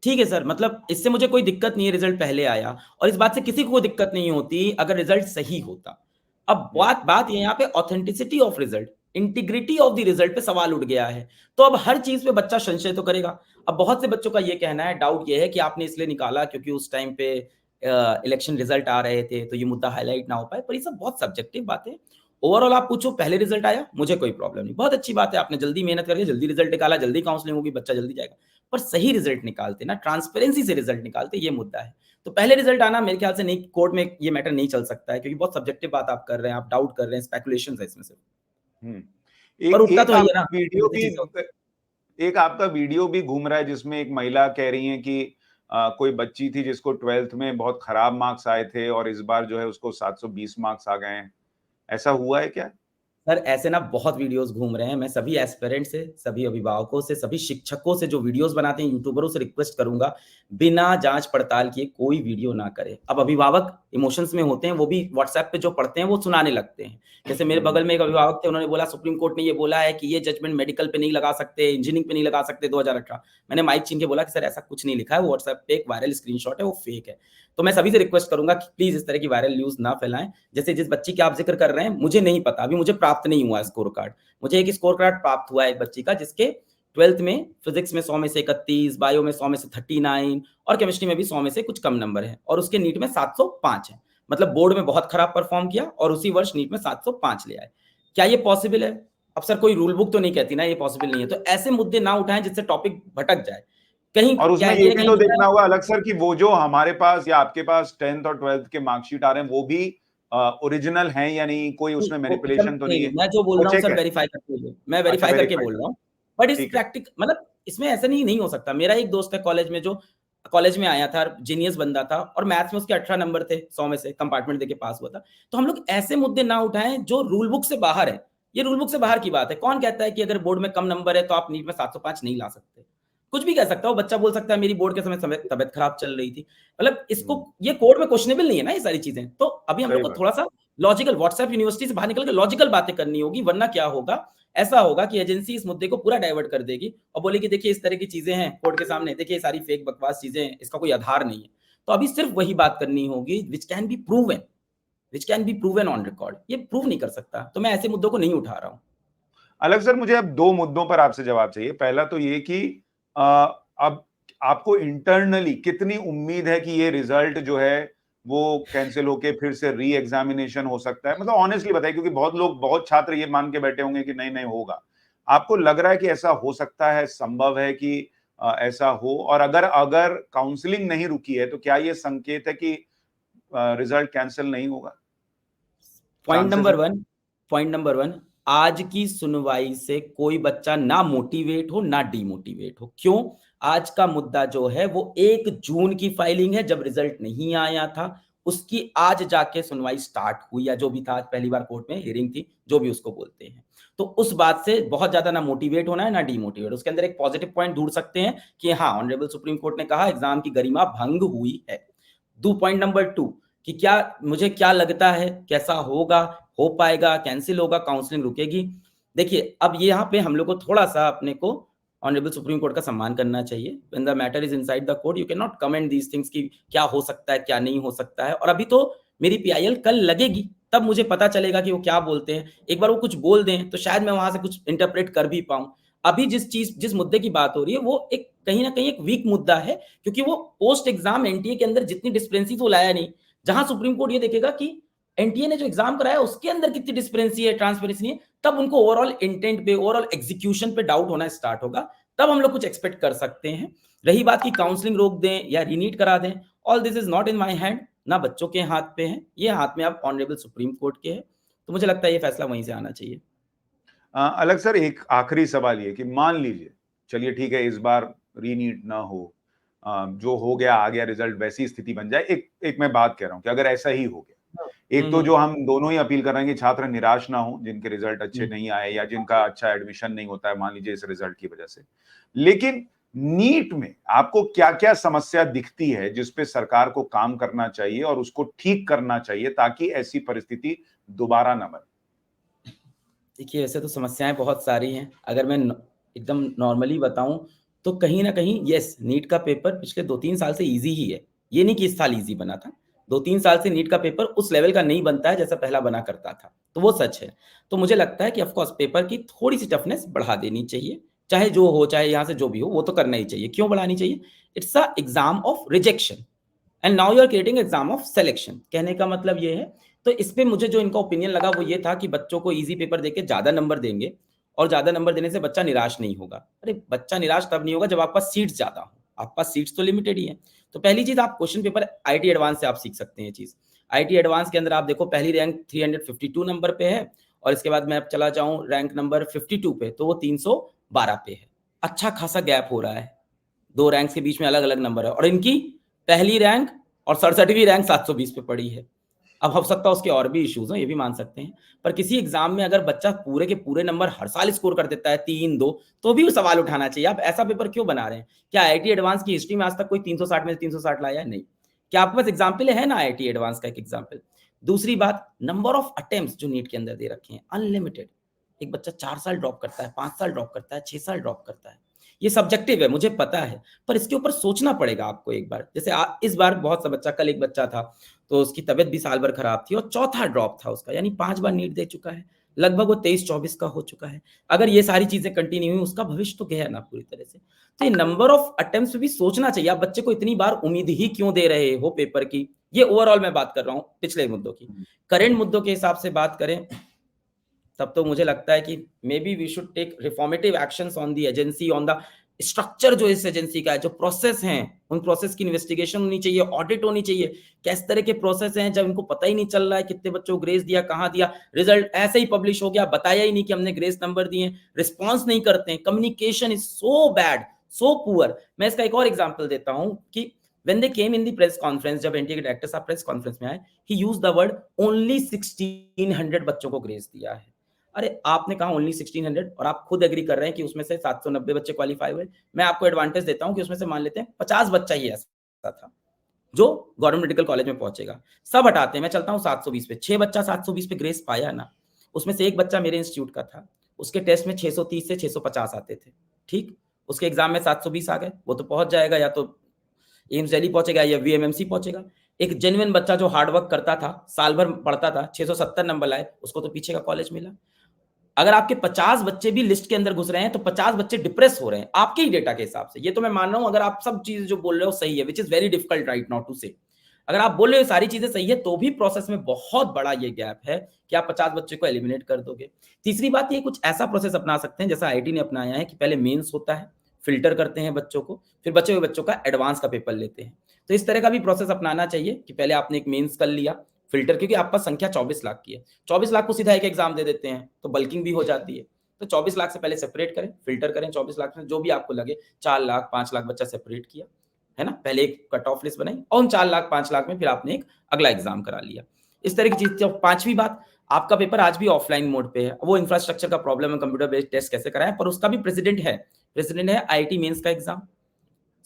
ठीक है सर, मतलब इससे मुझे कोई दिक्कत नहीं है रिज़ल्ट पहले आया और इस बात से किसी को दिक्कत नहीं होती अगर रिज़ल्ट सही होता। अब बात बात ये यहाँ पे authenticity of result, integrity of the result पे सवाल उठ गया है। तो अब हर चीज़ पे बच्चा संशय तो करेगा। अब बहुत से बच्चों का ये कहना है, डाउट ये है कि आपने इसलिए निकाला क्योंकि उस टाइम पे इलेक्शन रिज़ल्ट आ रहे थे, तो ये मुद्दा हाइलाइट ना हो पाए, पर ये सब बहुत सब्जेक्टिव बातें। ओवरऑल आप पूछो पहले रिज़ल्ट आया, मुझे कोई प्रॉब्लम नहीं। बहुत अच्छी बात है, आपने जल्दी मेहनत करके जल्दी रिज़ल्ट निकाला, जल्दी काउंसलिंग होगी, बच्चा जल्दी जाएगा। पर सही रिजल्ट निकालते ना, ट्रांसपेरेंसी से रिजल्ट निकालते, ये मुद्दा है। तो पहले रिजल्ट आना मेरे ख्याल से नहीं, कोर्ट में ये मैटर नहीं चल सकता है क्योंकि बहुत सब्जेक्टिव बात आप कर रहे हैं, आप डाउट कर रहे हैं, स्पेकुलेशंस है इसमें सिर्फ। हम्म। पर एक उठता तो एक है ही है आपका ना, वीडियो जैसी भी चीज़ें होती हैं। एक आपका वीडियो भी घूम रहा है जिसमें एक महिला कह रही है कि कोई बच्ची थी जिसको 12th में बहुत खराब मार्क्स आए थे और इस बार जो है उसको 720 मार्क्स आ गए हैं। ऐसा हुआ है क्या? सर ऐसे ना बहुत वीडियोज़ घूम रहे हैं, मैं सभी एस्पिरेंट से, सभी अभिभावकों से, सभी शिक्षकों से जो वीडियोज़ बनाते हैं, यूट्यूबरों से रिक्वेस्ट करूँगा, बिना जाँच-पड़ताल किए कोई वीडियो ना करें। अब अभिभावक इमोशंस में होते हैं, वो भी व्हाट्सएप पे जो पढ़ते हैं, वो सुनाने लगते हैं। जैसे मेरे बगल में एक अभिभावक थे, उन्होंने बोला सुप्रीम कोर्ट ने ये बोला है कि ये जजमेंट मेडिकल पे नहीं लगा सकते, इंजीनियरिंग पे नहीं लगा सकते 2018। मैंने माइक छीन के बोला कि सर ऐसा कुछ नहीं लिखा है, वो व्हाट्सएप पे एक वायरल स्क्रीनशॉट है, वो फेक है। तो मैं सभी से रिक्वेस्ट करूँगा कि प्लीज़ इस तरह की वायरल न्यूज़ ना फैलाएँ। जैसे जिस बच्ची की आप ज़िक्र कर रहे हैं, मुझे नहीं पता, अभी मुझे प्राप्त नहीं हुआ है स्कोर कार्ड। मुझे एक स्कोर कार्ड प्राप्त हुआ है एक बच्ची का जिसके 12th में फिज़िक्स में 100 में से 31, बायो में 100 में से 39 और केमिस्ट्री में भी 100 में से कुछ कम नंबर हैं और उसके नीट में 705 हैं। मतलब बोर्ड में बहुत खराब परफ़ॉर्म किया और उसी वर्ष नीट में 705 ले आए। क्या ये पॉसिबल है? अब सर कोई रूल बुक तो नहीं कहती ना ये पॉसिबल नहीं है। तो ऐसे मुद्दे ना उठाएँ जिससे टॉपिक भटक जाए। कहीं और क्या उसमें ये ये भी कहीं तो लिखा है देखना होगा अलग सर कि वो जो हमारे पास या आपके पास 10th और 12th के मार्कशीट आ रहे हैं वो भी ओरिजिनल हैं या नहीं, कोई नहीं, उसमें वो सब मैनिपुलेशन तो नहीं नहीं, है, मैं जो बोल वो रहा हूँ चेक सर है। वेरीफ़ाई करके मैं अच्छा, वेरीफ़ाई करके वेरीफाइड बोल है। रहा हूँ। बट इस ठीक है। मतलब इसमें ऐसा नहीं हो सकता। मेरा एक दोस्त है कॉलेज में जो कॉलेज में आया था, जीनियस बंदा था और मैथ्स में उसके 18 नंबर थे 100 में से, कंपार्टमेंट देके पास हुआ था। तो हम लोग ऐसे मुद्दे ना उठाएँ जो रूल बुक से बाहर है। ये रूल बुक से बाहर की बात है। कौन कहता है कि अगर बोर्ड में कम नंबर है तो आप नीट में 705 नहीं ला सकते? कुछ भी कह सकता है, वो बच्चा बोल सकता है मेरी बोर्ड के समय तबीयत खराब चल रही थी। मतलब इसको हुँ, ये कोर्ट में क्वेश्चनेबल नहीं है ना ये सारी चीज़ें। तो अभी हम लोग सही को बात। थोड़ा-सा लॉजिकल व्हाट्सएप यूनिवर्सिटी से बाहर निकल के लॉजिकल बातें करनी होगी, वरना क्या होगा, ऐसा होगा कि एजेंसी इस मुद्दे को पूरा डाइवर्ट कर देगी और बोलेगी देखिए इस तरह की चीज़ें हैं कोर्ट के सामने, देखिए ये सारी फेक बकवास चीज़ें हैं, इसका कोई आधार नहीं है। तो अभी सिर्फ वही बात करनी होगी which can be proven on record. ये प्रूव नहीं कर सकता, तो मैं ऐसे मुद्दों को नहीं उठा रहा हूँ। अलग सर मुझे अब 2 मुद्दों पर आपसे जवाब चाहिए। पहला तो ये कि अब आपको इंटरनली कितनी उम्मीद है कि ये रिजल्ट जो है वो कैंसिल होके फिर से री एग्जामिनेशन हो सकता है? मतलब ऑनेस्टली बताइए, क्योंकि बहुत लोग, बहुत छात्र ये मान के बैठे होंगे कि नहीं नहीं होगा। आपको लग रहा है कि ऐसा हो सकता है, संभव है कि ऐसा हो? और अगर अगर काउंसलिंग नहीं रुकी है तो क्या ये संकेत है कि रिजल्ट कैंसिल नहीं होगा? पॉइंट चांसेस नंबर है? 1 पॉइंट नंबर 1 आज की सुनवाई से कोई बच्चा ना मोटिवेट हो ना डिमोटिवेट हो। क्यों? आज का मुद्दा जो है वो 1 जून की फाइलिंग है, जब रिजल्ट नहीं आया था, उसकी आज जाके सुनवाई स्टार्ट हुई, या जो भी था, आज पहली बार कोर्ट में हियरिंग थी, जो भी उसको बोलते हैं। तो उस बात से बहुत ज़्यादा ना मोटिवेट होना है ना डिमोटिवेट। उसके अंदर एक पॉजिटिव पॉइंट ढूँढ सकते हैं कि हाँ, ऑनरेबल सुप्रीम कोर्ट ने कहा एग्ज़ाम की गरिमा भंग हुई है। पॉइंट नंबर 2 कि क्या मुझे क्या लगता है, कैसा होगा, हो पाएगा, कैंसल होगा, काउंसलिंग रुकेगी? देखिए, अब ये यहाँ पे हम लोग को थोड़ा-सा अपने को ऑनरेबल सुप्रीम कोर्ट का सम्मान करना चाहिए। When the matter is inside the court, you can not comment these things कि क्या हो सकता है, क्या नहीं हो सकता है। और अभी तो मेरी पीआईएल कल लगेगी, तब मुझे पता चलेगा कि वो क्या बोलते हैं। एक बार वो कुछ बोल दें, तो शायद मैं वहाँ से कुछ इंटरप्रेट कर भी पाऊँ। अभी जिस मुद्दे की बात हो रही है, वो एक कहीं न कहीं एक वीक मुद्दा है, क्योंकि वो पोस्ट एग्ज़ाम एनटीए के अंदर जितनी डिस्क्रिपेंसी वो लाया नहीं। जहाँ सुप्रीम कोर्ट ये देखेगा कि एनटीए ने जो एग्जाम कराया उसके अंदर कितनी डिस्पेरेंसी है, ट्रांसपेरेंसी नहीं है, तब उनको ओवरऑल इंटेंट पे, ओवरऑल एग्जीक्यूशन पे डाउट होना स्टार्ट होगा, तब हम लोग कुछ एक्सपेक्ट कर सकते हैं। रही बात की काउंसलिंग रोक दें या रीनीट करा दें, all this is not in my hand, ना बच्चों के हाथ पे है, ये हाथ में अब ऑनरेबल सुप्रीम कोर्ट के है। तो मुझे लगता है ये फैसला वहीं से आना चाहिए। अलग सर, एक आखिरी सवाल ये कि मान लीजिए, चलिए ठीक है, इस बार रीनीट ना हो, जो हो गया आ गया, रिजल्ट वैसी स्थिति बन जाए। एक एक मैं बात कह रहा हूँ कि अगर ऐसा ही हो गया, एक तो जो हम दोनों ही अपील कर रहे हैं कि छात्र निराश ना हो जिनके रिजल्ट अच्छे नहीं आए या जिनका अच्छा एडमिशन नहीं होता है मान लीजिए इस रिजल्ट की वजह से। लेकिन नीट में आपको क्या-क्या समस्या दिखती है जिस पे सरकार को काम करना चाहिए और उसको ठीक करना चाहिए ताकि ऐसी परिस्थिति दोबारा ना बने? देखिए, वैसे तो समस्याएँ बहुत सारी हैं। अगर मैं एकदम नॉर्मली बताऊँ, तो कहीं न कहीं येस, नीट का पेपर पिछले 2-3 साल से ईज़ी ही है। ये नहीं कि इस साल ईज़ी बना था। 2-3 साल से नीट का पेपर उस लेवल का नहीं बनता है जैसा पहला बना करता था। तो वो सच है। तो मुझे लगता है कि ऑफ़ कोर्स पेपर की थोड़ी-सी टफनेस बढ़ा देनी चाहिए। चाहे जो हो, चाहे यहाँ से जो भी हो, वो तो करना ही चाहिए। क्यों बढ़ानी चाहिए? It's a exam of rejection. And now you are creating exam of selection. कहने का मतलब ये है। तो इस पे मुझे जो इनका ओपिनियन लगा वो ये था कि बच्चों को इजी पेपर देके ज्यादा नंबर देंगे, और ज्यादा नंबर देने से बच्चा निराश नहीं होगा। अरे बच्चा निराश तब नहीं होगा जब आपके पास सीट्स ज्यादा हो। आपके पास सीट्स तो लिमिटेड ही है। तो पहली चीज, आप क्वेश्चन पेपर आईटी एडवांस से आप सीख सकते हैं चीज। आईटी एडवांस के अंदर आप देखो, पहली रैंक 352 नंबर पे है, और इसके बाद मैं अब चला जाऊं रैंक नंबर 52 पे, तो वो 312 पे है। अच्छा खासा गैप हो रहा है, दो रैंक्स के बीच में अलग अलग नंबर है, और इनकी पहली रैंक और 67वीं रैंक 720 पे पड़ी है। अब हो सकता है उसके और भी इश्यूज हैं, ये भी मान सकते हैं। पर किसी एग्जाम में अगर बच्चा पूरे के पूरे नंबर हर साल स्कोर कर देता है 3-2, तो भी वो सवाल उठाना चाहिए, आप ऐसा पेपर क्यों बना रहे हैं? क्या आईआईटी एडवांस की हिस्ट्री में आज तक कोई 360 में से 360 लाया है? नहीं। क्या आपके पास एग्जाम्पल है? ना आईआईटी एडवांस का एक एग्जाम्पल। दूसरी बात, नंबर ऑफ अटेम्प्ट्स जो नीट के अंदर दे रखे हैं अनलिमिटेड। एक बच्चा 4 साल ड्रॉप करता है, 5 साल ड्रॉप करता है, 6 साल ड्रॉप करता है। ये सब्जेक्टिव है, मुझे पता है, पर इसके ऊपर सोचना पड़ेगा आपको एक बार। जैसे इस बार बहुत सा बच्चा, कल एक बच्चा था, तो उसकी तबीयत भी साल भर खराब थी और चौथा ड्रॉप था उसका, यानी 5 बार नीट दे चुका है। लगभग वो 23-24 का हो चुका है। अगर ये सारी चीज़ें कंटिन्यू हुई, उसका भविष्य तो गया ना पूरी तरह से। तो ये नंबर ऑफ अटेम्प्ट्स पे भी सोचना चाहिए, आप बच्चे को इतनी बार उम्मीद ही क्यों दे रहे हो पेपर की? ये ओवरऑल मैं बात कर रहा हूँ पिछले मुद्दों की। करंट मुद्दों के हिसाब से बात करें, तब तो मुझे लगता है कि maybe we should take reformative actions on the agency, on the structure जो इस एजेंसी का है, जो प्रोसेस हैं, उन प्रोसेस की इन्वेस्टिगेशन होनी चाहिए, ऑडिट होनी चाहिए। किस तरह के प्रोसेस हैं जब इनको पता ही नहीं चल रहा है कितने बच्चों को ग्रेस दिया, कहाँ दिया, रिजल्ट ऐसे ही पब्लिश हो गया, बताया ही नहीं कि हमने ग्रेस नंबर दिए, रिस्पॉन्स नहीं करते हैं, communication is so bad, so poor. मैं इसका एक और एग्जाम्पल देता हूँ कि when they came in the press conference, जब एनटीए के डायरेक्टर साहब प्रेस कॉन्फ्रेंस में आए, he used the word only 1600 बच्चों को ग्रेस दिया है। अरे आपने कहा ओनली 1600, और आप खुद एग्री कर रहे हैं कि उसमें से 790 बच्चे क्वालीफाई हुए। मैं आपको एडवांटेज देता हूं कि उसमें से मान लेते हैं 50 बच्चा ही ऐसा था जो गवर्नमेंट मेडिकल कॉलेज में पहुंचेगा। सब हटाते हैं, मैं चलता हूं 720 पे। 6 बच्चा 720 पे ग्रेस पाया ना, उसमें से एक बच्चा मेरे इंस्टीट्यूट का था, उसके टेस्ट में 630 से 650 आते थे। ठीक, उसके एग्जाम में 720 आ गए, वो तो पहुंच जाएगा, या तो एम्स दिल्ली पहुंचेगा या वीएमएमसी पहुंचेगा। एक जेन्युइन बच्चा जो हार्ड वर्क करता था, साल भर पढ़ता था, 670 नंबर लाए, उसको तो पीछे का कॉलेज मिला। अगर आपके 50 बच्चे भी लिस्ट के अंदर घुस रहे हैं, तो 50 बच्चे डिप्रेस हो रहे हैं आपके ही डेटा के हिसाब से। ये तो मैं मान रहा हूं, अगर आप सब चीज जो बोल रहे हो सही है, which is very difficult right now to say. अगर आप बोल रहे हो सारी चीजें सही है तो भी प्रोसेस में बहुत बड़ा ये गैप है कि आप 50 बच्चे को एलिमिनेट कर दोगे। तीसरी बात, ये कुछ ऐसा प्रोसेस अपना सकते हैं जैसा आईआईटी ने अपनाया है कि पहले मेंस होता है, फिल्टर करते हैं बच्चों को, फिर बचे हुए बच्चों का एडवांस का पेपर लेते हैं। तो इस तरह का भी प्रोसेस अपनाना चाहिए कि पहले आपने एक मेंस कर लिया, फिल्टर, क्योंकि आपके पास संख्या 24 लाख की है, 24 लाख को सीधा एक एग्जाम दे देते हैं तो बल्किंग भी हो जाती है। तो 24 लाख से पहले सेपरेट करें, फिल्टर करें, 24 लाख में जो भी आपको लगे, 4 लाख 5 लाख बच्चा सेपरेट किया, है ना, पहले एक कट ऑफ लिस्ट बनाई और उन 4 लाख 5 लाख में फिर आपने एक अगला एग्जाम करा लिया। इस तरह की चीज। पांचवी बात, आपका पेपर आज भी ऑफलाइन मोड पे है, वो इंफ्रास्ट्रक्चर का प्रॉब्लम है, कंप्यूटर बेस्ड टेस्ट कैसे कराएं, पर उसका भी प्रेसिडेंट है। प्रेसिडेंट है आईआईटी मेंस का एग्जाम,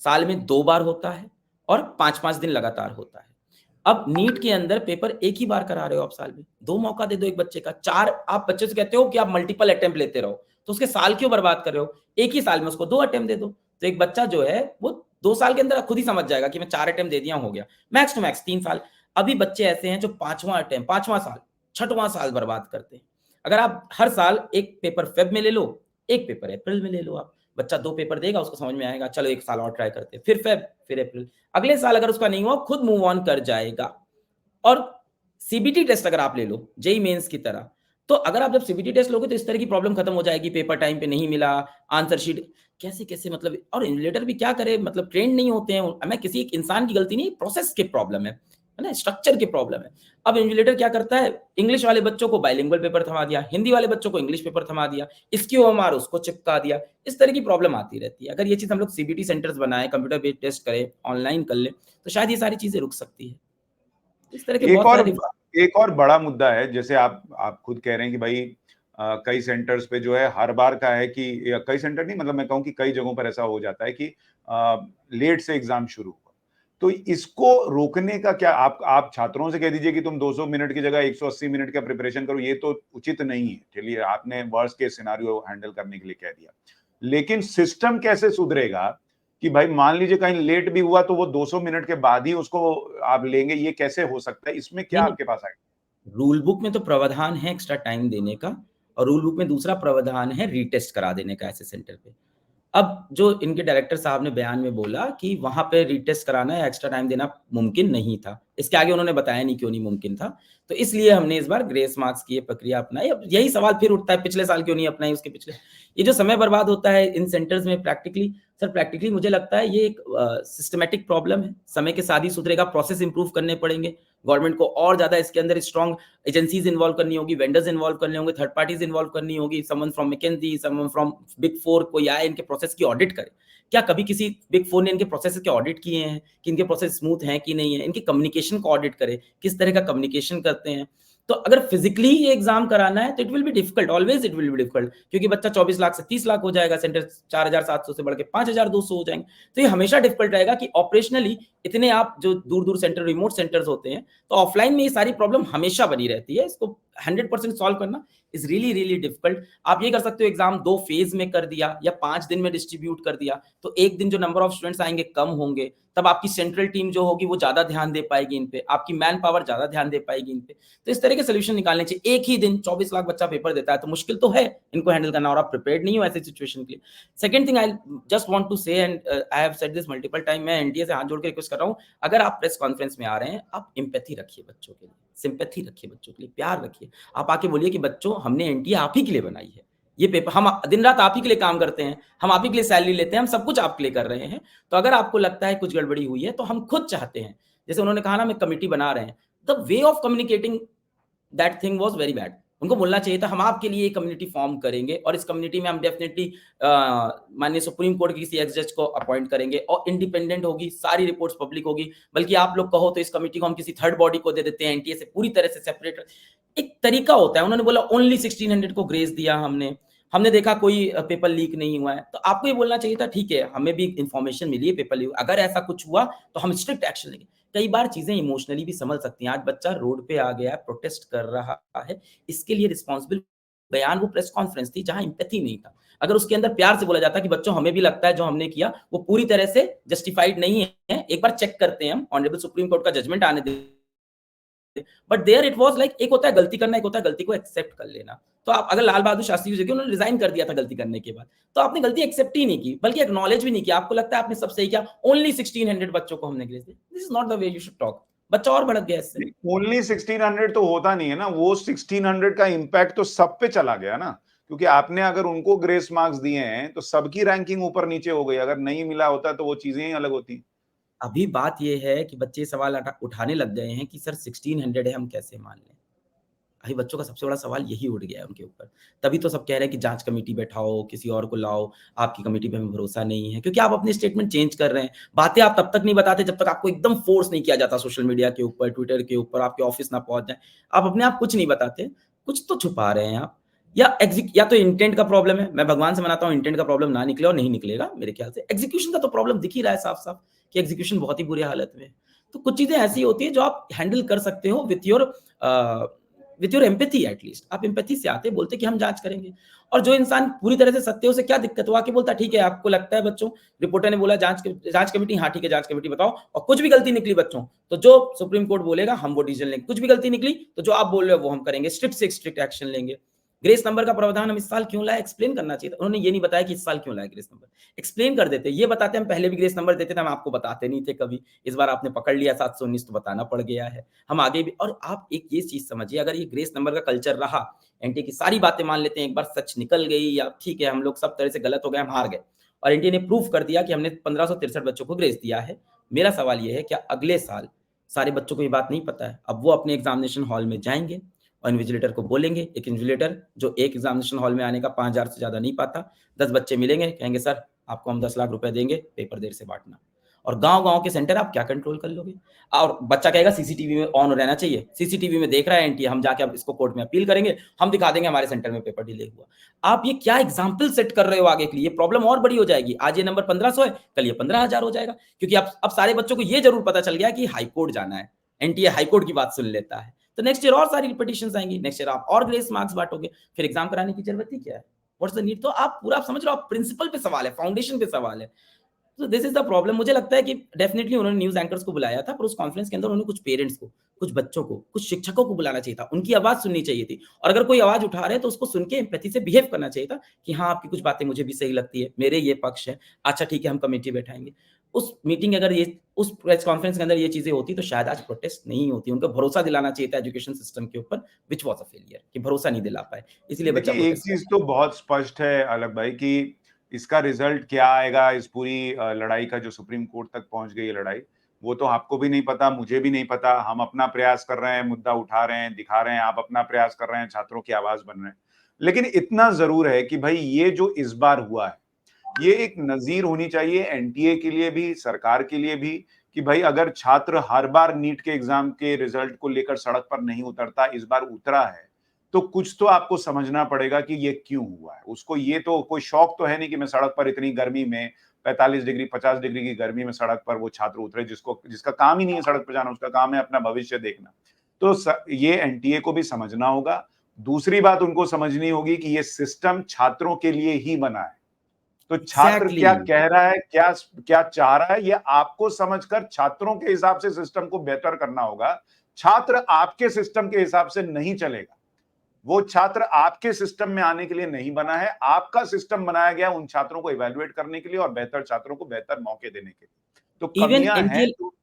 साल में 2 बार होता है और 5-5 दिन लगातार होता है। अब नीट के अंदर पेपर एक ही बार करा रहे हो आप साल में, 2 मौका दे दो एक बच्चे का, 4 आप बच्चे से कहते हो कि आप मल्टीपल अटेम्प्ट लेते रहो, तो उसके साल क्यों बर्बाद कर रहे हो? एक ही साल में उसको 2 अटेम्प्ट दे दो, तो एक बच्चा जो है वो 2 साल के अंदर खुद ही समझ जाएगा कि मैं 4 अटेम्प्ट दे दिया, हो गया। मैक्स टू मैक्स 3 साल। अभी बच्चे ऐसे हैं जो 5वां अटेम्प्ट, 5वां साल, 6वां साल बर्बाद करते हैं। अगर आप हर साल एक पेपर फेब में ले लो, एक पेपर अप्रैल में ले लो, आप बच्चा 2 पेपर देगा, उसको समझ में आएगा, चलो 1 साल और ट्राई करते हैं, फिर फेब, फिर अप्रैल। अगले साल अगर उसका नहीं हुआ, खुद मूव ऑन कर जाएगा। और सीबीटी टेस्ट अगर आप ले लो जेई मेंस की तरह, तो अगर आप जब सीबीटी टेस्ट लोगे तो इस तरह की प्रॉब्लम खत्म हो जाएगी, पेपर टाइम पे नहीं मिला, आंसर शीट कैसे कैसे, मतलब, और इन्विजिलेटर भी क्या करे, मतलब ट्रेंड नहीं होते हैं। मैं किसी एक इंसान की गलती नहीं, प्रोसेस के प्रॉब्लम है ना, स्ट्रक्चर के प्रॉब्लम है। अब इन्विजिलेटर क्या करता है, इंग्लिश वाले बच्चों को बाइलिंगुअल पेपर थमा दिया, हिंदी वाले बच्चों को इंग्लिश पेपर थमा दिया, इसकी ओएमआर उसको चिपका दिया। इस तरह की प्रॉब्लम आती रहती है। अगर ये चीज हम लोग सीबीटी सेंटर्स बनाए, कंप्यूटर बेस्ड टेस्ट करें, ऑनलाइन कर ले, तो शायद ये सारी चीजें रुक सकती है। इस तरह के एक बहुत और सारे। एक और बड़ा मुद्दा है, जैसे आप खुद कह रहे हैं कि भाई कई सेंटर्स पे जो है हर बार का है कि, या कई सेंटर नहीं, मतलब मैं कहूँ कि कई जगहों पर ऐसा हो जाता है कि लेट से एग्जाम शुरू हुआ। तो इसको रोकने का क्या, आप छात्रों से कह दीजिए कि तुम 200 मिनट की जगह 180 मिनट का प्रिपरेशन करो, ये तो उचित नहीं है। चलिए, आपने वर्स्ट केस सिनेरियो हैंडल करने के लिए कह दिया, लेकिन सिस्टम कैसे सुधरेगा कि भाई मान लीजिए कहीं लेट भी हुआ तो वो 200 मिनट के बाद ही उसको आप लेंगे, ये कैसे हो सकता है? इसमें क्या नहीं, आपके पास आएगा? रूल बुक में तो प्रावधान है एक्स्ट्रा टाइम देने का, और रूल बुक में दूसरा प्रावधान है रीटेस्ट करा देने का ऐसे सेंटर पे। अब जो इनके डायरेक्टर साहब ने बयान में बोला कि वहाँ पे रीटेस्ट कराना या एक्स्ट्रा टाइम देना मुमकिन नहीं था। इसके आगे उन्होंने बताया नहीं क्यों नहीं मुमकिन था। तो इसलिए हमने इस बार ग्रेस मार्क्स की ये प्रक्रिया अपनाई। अब यही सवाल फिर उठता है, पिछले साल क्यों नहीं अपनाई, उसके पिछले। ये जो समय बर्बाद होता है इन सेंटर्स में, प्रैक्टिकली मुझे लगता है ये एक सिस्टमैटिक प्रॉब्लम है। समय के साथ ही सुधरेगा, प्रोसेस इंप्रूव करने पड़ेंगे। गवर्नमेंट को और ज़्यादा इसके अंदर स्ट्रॉन्ग एजेंसीज इन्वॉल्व करनी होगी, वेंडर्स इन्वॉल्व करने होंगे, थर्ड पार्टीज इन्वॉल्व करनी होगी, someone from McKinsey, someone from big four, कोई आए इनके प्रोसेस की ऑडिट करे। क्या कभी किसी बिग फोर ने इनके प्रोसेस के ऑडिट किए हैं कि इनके प्रोसेस स्मूथ हैं कि नहीं है? इनके कम्युनिकेशन को ऑडिट करे, किस तरह का कम्युनिकेशन करते हैं। तो अगर फिजिकली ये एग्जाम कराना है तो it will be difficult, always it will be difficult, क्योंकि बच्चा 24 लाख से 30 लाख हो जाएगा, सेंटर 4700 से बढ़ के 5200 हो जाएंगे। तो ये हमेशा डिफिकल्ट रहेगा कि ऑपरेशनली इतने आप जो दूर दूर सेंटर, रिमोट सेंटर्स होते हैं, तो ऑफलाइन में ये सारी प्रॉब्लम हमेशा बनी रहती है। इसको 100% सॉल्व करना इज रियली रियली डिफिकल्ट। आप ये कर सकते हो, एग्जाम 2 फेज में कर दिया या 5 दिन में डिस्ट्रीब्यूट कर दिया, तो एक दिन जो नंबर ऑफ स्टूडेंट्स आएंगे कम होंगे, तब आपकी सेंट्रल टीम जो होगी वो ज्यादा ध्यान दे पाएगी इन पे, आपकी मैन पावर ज्यादा ध्यान दे पाएगी इन पे। तो इस तरह के सोल्यूशन निकालने चाहिए। एक ही दिन 24 लाख बच्चा पेपर देता है तो मुश्किल तो है इनको हैंडल करना, और आप प्रिपेयर्ड नहीं हो ऐसी सिचुएशन के लिए। Second thing I just want to say, and I have said this multiple time, मैं एनटीए से हाथ जोड़ के रिक्वेस्ट कर रहा हूं, अगर आप प्रेस कॉन्फ्रेंस में आ रहे हैं, आप एम्पैथी रखिए बच्चों के लिए, सिंपैथी रखिए बच्चों के लिए, प्यार रखिए। आप आके बोलिए कि बच्चों, हमने एनटीए आप ही के लिए बनाई है, ये पेपर हम दिन रात आप ही के लिए काम करते हैं, हम आप ही के लिए सैलरी लेते हैं, हम सब कुछ आपके लिए कर रहे हैं। तो अगर आपको लगता है कुछ गड़बड़ी हुई है तो हम खुद चाहते हैं, जैसे उन्होंने कहा ना, मैं कमिटी बना रहे हैं, the way of communicating that thing was very bad. उनको बोलना चाहिए था हम आपके लिए एक कम्युनिटी फॉर्म करेंगे और इस कम्युनिटी में हम डेफिनेटली माननीय सुप्रीम कोर्ट के किसी एक्स जज को अपॉइंट करेंगे और इंडिपेंडेंट होगी, सारी रिपोर्ट्स पब्लिक होगी। बल्कि आप लोग कहो तो इस कमिटी को हम किसी थर्ड बॉडी को दे देते हैं, एनटीए से पूरी तरह से सेपरेट। एक तरीका होता है। उन्होंने बोला ओनली 1600 को ग्रेस दिया हमने, हमने देखा कोई पेपर लीक नहीं हुआ है। तो आपको ये बोलना चाहिए था ठीक है, हमें भी इंफॉर्मेशन मिली है पेपर लीक, अगर ऐसा कुछ हुआ तो हम स्ट्रिक्ट एक्शन लेंगे। कई बार चीजें इमोशनली भी संभल सकती हैं। आज बच्चा रोड पे आ गया है, प्रोटेस्ट कर रहा है, इसके लिए रिस्पॉन्सिबल बयान वो प्रेस कॉन्फ्रेंस थी जहां एम्पैथी नहीं था। अगर उसके अंदर प्यार से बोला जाता कि बच्चों, हमें भी लगता है जो हमने किया वो पूरी तरह से जस्टिफाइड नहीं है, एक बार चेक करते हैं हम, ऑनरेबल सुप्रीम कोर्ट का जजमेंट आने दे। But there it was like, एक होता है गलती करना, एक होता है गलती को एक्सेप्ट कर लेना। तो आप अगर लाल बहादुर शास्त्री जी, उन्होंने रिजाइन कर दिया था गलती करने के बाद, तो आपने गलती एक्सेप्ट ही नहीं की, बल्कि एक्नॉलेज भी नहीं किया। आपको लगता है आपने सब सही किया, ओनली 1600 बच्चों को हमने ग्रेस दिया। This is not the way you should talk. बच्चा और भड़क गया इससे। ओनली 1600 तो होता नहीं है ना, वो 1600 का इम्पैक्ट तो सब पे चला गया ना, क्योंकि आपने अगर उनको ग्रेस मार्क्स दिए हैं तो सबकी रैंकिंग ऊपर नीचे हो गई, अगर नहीं मिला होता तो वो चीजें ही अलग होती। अभी बात ये है कि बच्चे सवाल उठाने लग गए हैं कि सर 1600 है, हम कैसे मान लें? अभी बच्चों का सबसे बड़ा सवाल यही उठ गया है उनके ऊपर। तभी तो सब कह रहे हैं कि जाँच कमेटी बैठाओ, किसी और को लाओ, आपकी कमेटी पे हमें भरोसा नहीं है, क्योंकि आप अपने स्टेटमेंट चेंज कर रहे हैं। बातें आप तब तक नहीं बताते जब तक आपको एकदम फ़ोर्स नहीं किया जाता सोशल मीडिया के ऊपर, ट्विटर के ऊपर, आपके ऑफ़िस ना पहुँच जाएँ। आप अपने आप कुछ नहीं बताते, कुछ तो छुपा रहे हैं आप। या तो इंटेंट का प्रॉब्लम है, मैं भगवान से मनाता हूँ इंटेंट का प्रॉब्लम ना निकले और नहीं निकलेगा मेरे ख्याल से। एग्ज़ीक्यूशन का तो प्रॉब्लम दिख ही रहा है साफ-साफ कि एग्ज़ीक्यूशन बहुत ही बुरी हालत में है। तो कुछ चीज़ें ऐसी होती हैं जो आप हैंडल कर सकते हो with your empathy at least. आप एम्पैथी से आते बोलते कि हम जाँच करेंगे। और जो इंसान पूरी तरह से सत्य है उसे क्या दिक्कत है? वो आके बोलता है ठीक है आपको लगता है बच्चों रिपोर्टर ने बोला जाँच कमेटी हाँ ठीक है जाँच कमेटी बताओ और कुछ भी गलती निकली बच्चों, तो जो सुप्रीम कोर्ट बोलेगा हम वो डिसीजन लेंगे। कुछ भी गलती निकली तो जो आप बोल रहे हो वो हम करेंगे। स्ट्रिक्ट से स्ट्रिक्ट एक्शन लेंगे। ग्रेस नंबर का प्रावधान हम इस साल क्यों लाए एक्सप्लेन करना चाहिए था। उन्होंने ये नहीं बताया कि इस साल क्यों लाया ग्रेस नंबर। एक्सप्लेन कर देते। ये बताते हम पहले भी ग्रेस नंबर देते थे, हम आपको बताते नहीं थे कभी। इस बार आपने पकड़ लिया 719 तो बताना पड़ गया है। हम आगे भी और आप एक ये चीज़ समझिए अगर ये ग्रेस नंबर का कल्चर रहा, एनटीए की सारी बातें मान लेते हैं, एक बार सच निकल गई या ठीक है हम लोग सब तरह से गलत हो गए, हम हार गए और एनटीए ने प्रूव कर दिया कि हमने 1563 बच्चों को ग्रेस दिया है। मेरा सवाल ये है क्या अगले साल सारे बच्चों को ये बात नहीं पता है? अब वो अपने एग्ज़ामिनेशन हॉल में जाएँगे और इन्विजिलेटर को बोलेंगे, एक इन्विजिलेटर जो एक एग्ज़ामिनेशन हॉल में आने का 5000 से ज़्यादा नहीं पाता, 10 बच्चे मिलेंगे, कहेंगे सर आपको हम 10 लाख रुपए देंगे, पेपर देर से बाँटना। और गाँव-गाँव के सेंटर आप क्या कंट्रोल कर लोगे? और बच्चा कहेगा सीसीटीवी में ऑन रहना चाहिए, सीसीटीवी में देख रहा है एनटीए, हम जाके अब इसको कोर्ट में अपील करेंगे, हम दिखा देंगे हमारे सेंटर में पेपर डिले हुआ। आप ये क्या एग्ज़ाम्पल सेट कर रहे हो आगे के लिए? प्रॉब्लम और बड़ी हो जाएगी। आज ये नंबर 1500 है, कल ये 15,000 हो जाएगा क्योंकि अब सारे बच्चों को ये ज़रूर पता चल गया कि हाई कोर्ट जाना है। एनटीए हाई कोर्ट की बात सुन लेता है। तो नेक्स्ट ईयर और सारी रिपिटिशंस आएँगी, नेक्स्ट ईयर आप और ग्रेस मार्क्स बाँटोगे, फिर एग्ज़ाम कराने की ज़रूरत ही क्या है? What's the need? तो आप पूरा आप समझ रहे हो आप प्रिंसिपल पे सवाल है, फाउंडेशन पे सवाल है। तो दिस इज़ द प्रॉब्लम मुझे लगता है कि डेफिनिटली उन्होंने न्यूज़ एंकर्स को बुलाया था, पर उस कॉन्फ्रेंस के अंदर उन्होंने कुछ पेरेंट्स को, कुछ बच्चों को, कुछ शिक्षकों को बुलाना चाहिए था। उनकी आवाज़ सुननी चाहिए थी और अगर कोई आवाज़ उठा रहे हैं तो उसको सुन के एम्पैथी से बिहेव करना चाहिए था कि हाँ, आपकी कुछ बातें मुझे भी सही लगती है, मेरे ये पक्ष है, अच्छा ठीक है हम कमेटी बैठाएँगे। उस मीटिंग अगर ये उस प्रेस कॉन्फ्रेंस के अंदर ये चीज़ें होती तो शायद आज प्रोटेस्ट नहीं होती। उनको भरोसा दिलाना चाहिए था एजुकेशन सिस्टम के ऊपर व्हिच वाज़ अ फेलियर कि भरोसा नहीं दिला पाए, इसीलिए बच्चा देखिए, एक प्रोटेस्ट कर चीज़ रहा तो बहुत स्पष्ट है अलग भाई कि इसका रिज़ल्ट क्या आएगा इस पूरी लड़ाई का जो सुप्रीम कोर्ट तक पहुँच गई है लड़ाई, वो तो आपको भी नहीं पता, मुझे भी नहीं पता। हम अपना प्रयास कर रहे हैं, मुद्दा उठा रहे हैं, दिखा रहे हैं, आप अपना प्रयास कर रहे हैं, छात्रों की आवाज़ बन रहे हैं। लेकिन इतना ज़रूर है कि भई ये जो इस बार हुआ है, ये एक नज़ीर होनी चाहिए एनटीए के लिए भी, सरकार के लिए भी कि भई अगर छात्र हर बार नीट के एग्ज़ाम के रिज़ल्ट को लेकर सड़क पर नहीं उतरता, इस बार उतरा है, तो कुछ तो आपको समझना पड़ेगा कि ये क्यों हुआ है। उसको ये तो कोई शौक तो है नहीं कि मैं सड़क पर इतनी गर्मी में 45 डिग्री, 50 डिग्री की गर्मी में सड़क पर वो छात्र उतरे जिसका काम ही नहीं है सड़क पर जाना, उसका काम है अपना भविष्य देखना। तो ये एनटीए को भी समझना होगा। दूसरी बात उनको समझनी होगी कि ये सिस्टम छात्रों के लिए ही बना है। तो छात्र एग्ज़ैक्टली। क्या कह रहा है, क्या क्या चाह रहा है, ये आपको समझकर छात्रों के हिसाब से सिस्टम को बेहतर करना होगा। छात्र आपके सिस्टम के हिसाब से नहीं चलेगा। वो छात्र आपके सिस्टम में आने के लिए नहीं बना है। आपका सिस्टम बनाया गया उन छात्रों को इवैल्यूएट करने के लिए और बेहतर छात्रों को बेहतर मौके देने के लिए। तो इवन कमियां हैं एनटीए तो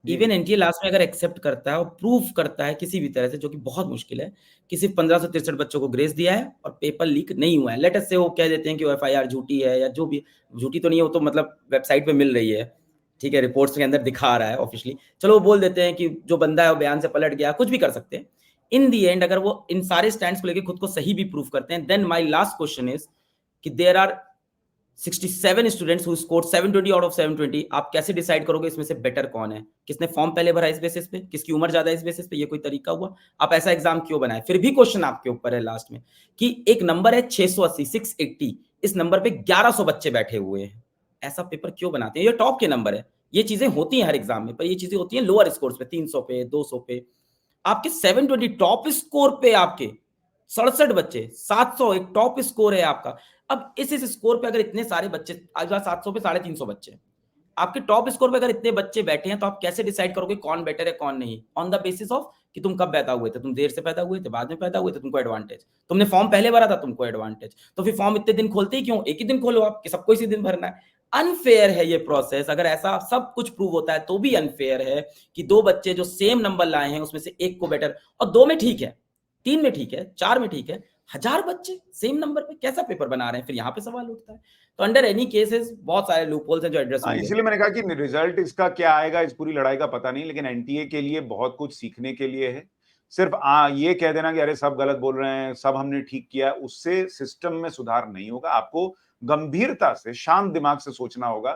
जी, इवन जी। एनटीए लास्ट में अगर एक्सेप्ट करता है और प्रूव करता है किसी भी तरह से जो कि बहुत मुश्किल है, कि सिर्फ़ 1563 बच्चों को ग्रेस दिया है और पेपर लीक नहीं हुआ है। लेट अस से वो कह देते हैं कि वो एफआईआर झूठी है या जो भी झूठी तो नहीं है वो तो मतलब वेबसाइट पे मिल रही है। ठीक है, रिपोर्ट्स के अंदर दिखा रहा है ऑफ़िशियली। चलो वो बोल देते हैं कि जो बंदा है वो बयान से पलट गया, कुछ भी कर सकते हैं। इन द एंड अगर वो इन सारे स्टैंड्स को लेके खुद को सही भी प्रूव करते हैं, then my last question is कि there are 67 students who scored 720 out of 720 आप कैसे डिसाइड करोगे इसमें से बेटर कौन है? किसने फॉर्म पहले भरा इस बेसिस पे? किसकी उम्र ज़्यादा है इस बेसिस पे? ये कोई तरीका हुआ? आप ऐसा एग्ज़ाम क्यों बनाए? फिर भी क्वेश्चन आपके ऊपर है लास्ट में कि एक नंबर है 680 680 इस नंबर पे 1100 बच्चे बैठे हुए हैं। ऐसा पेपर क्यों बनाते हैं? ये टॉप के नंबर है। ये चीज़ें होती हैं हर एग्ज़ाम में, पर ये चीज़ें होती हैं लोअर स्कोर्स पे 300 पे, 200 पे। आपके 720 टॉप स्कोर पे आपके 67 बच्चे, 700 एक टॉप स्कोर है आपका। अब इस स्कोर पे अगर इतने सारे बच्चे आज 700 पे 350 बच्चे हैं। आपके टॉप स्कोर पे अगर इतने बच्चे बैठे हैं, तो आप कैसे डिसाइड करोगे कौन बेटर है, कौन नहीं? ऑन द बेसिस ऑफ कि तुम कब पैदा हुए थे? तुम देर से पैदा हुए थे, बाद में पैदा हुए थे, तुमको एडवांटेज। तुमने फॉर्म पहले भरा था, तुमको एडवांटेज। तो फिर फॉर्म इतने दिन खोलते ही क्यों? एक ही दिन खोलो आप कि सबको इसी दिन भरना है। अनफेयर है ये प्रोसेस। अगर ऐसा सब कुछ प्रूव होता है तो भी अनफेयर है कि 2 बच्चे जो सेम नंबर लाए हैं उसमें से 1 को बेटर, और 2 में ठीक है, 3 में ठीक है, 4 में ठीक है, 1000 बच्चे सेम नंबर पे कैसा पेपर बना रहे हैं? फिर यहाँ पे सवाल उठता है। तो अंडर एनी केसेस बहुत सारे लूपहोल्स हैं जो एड्रेस हाँ, होंगे। इसीलिए मैंने कहा कि रिजल्ट इसका क्या आएगा इस पूरी लड़ाई का पता नहीं, लेकिन एनटीए के लिए बहुत कुछ सीखने के लिए है। सिर्फ ये कह देना कि अरे सब गलत बोल रहे हैं, सब हमने ठीक किया, उससे सिस्टम में सुधार नहीं होगा। आपको गंभीरता से, शांत दिमाग से सोचना होगा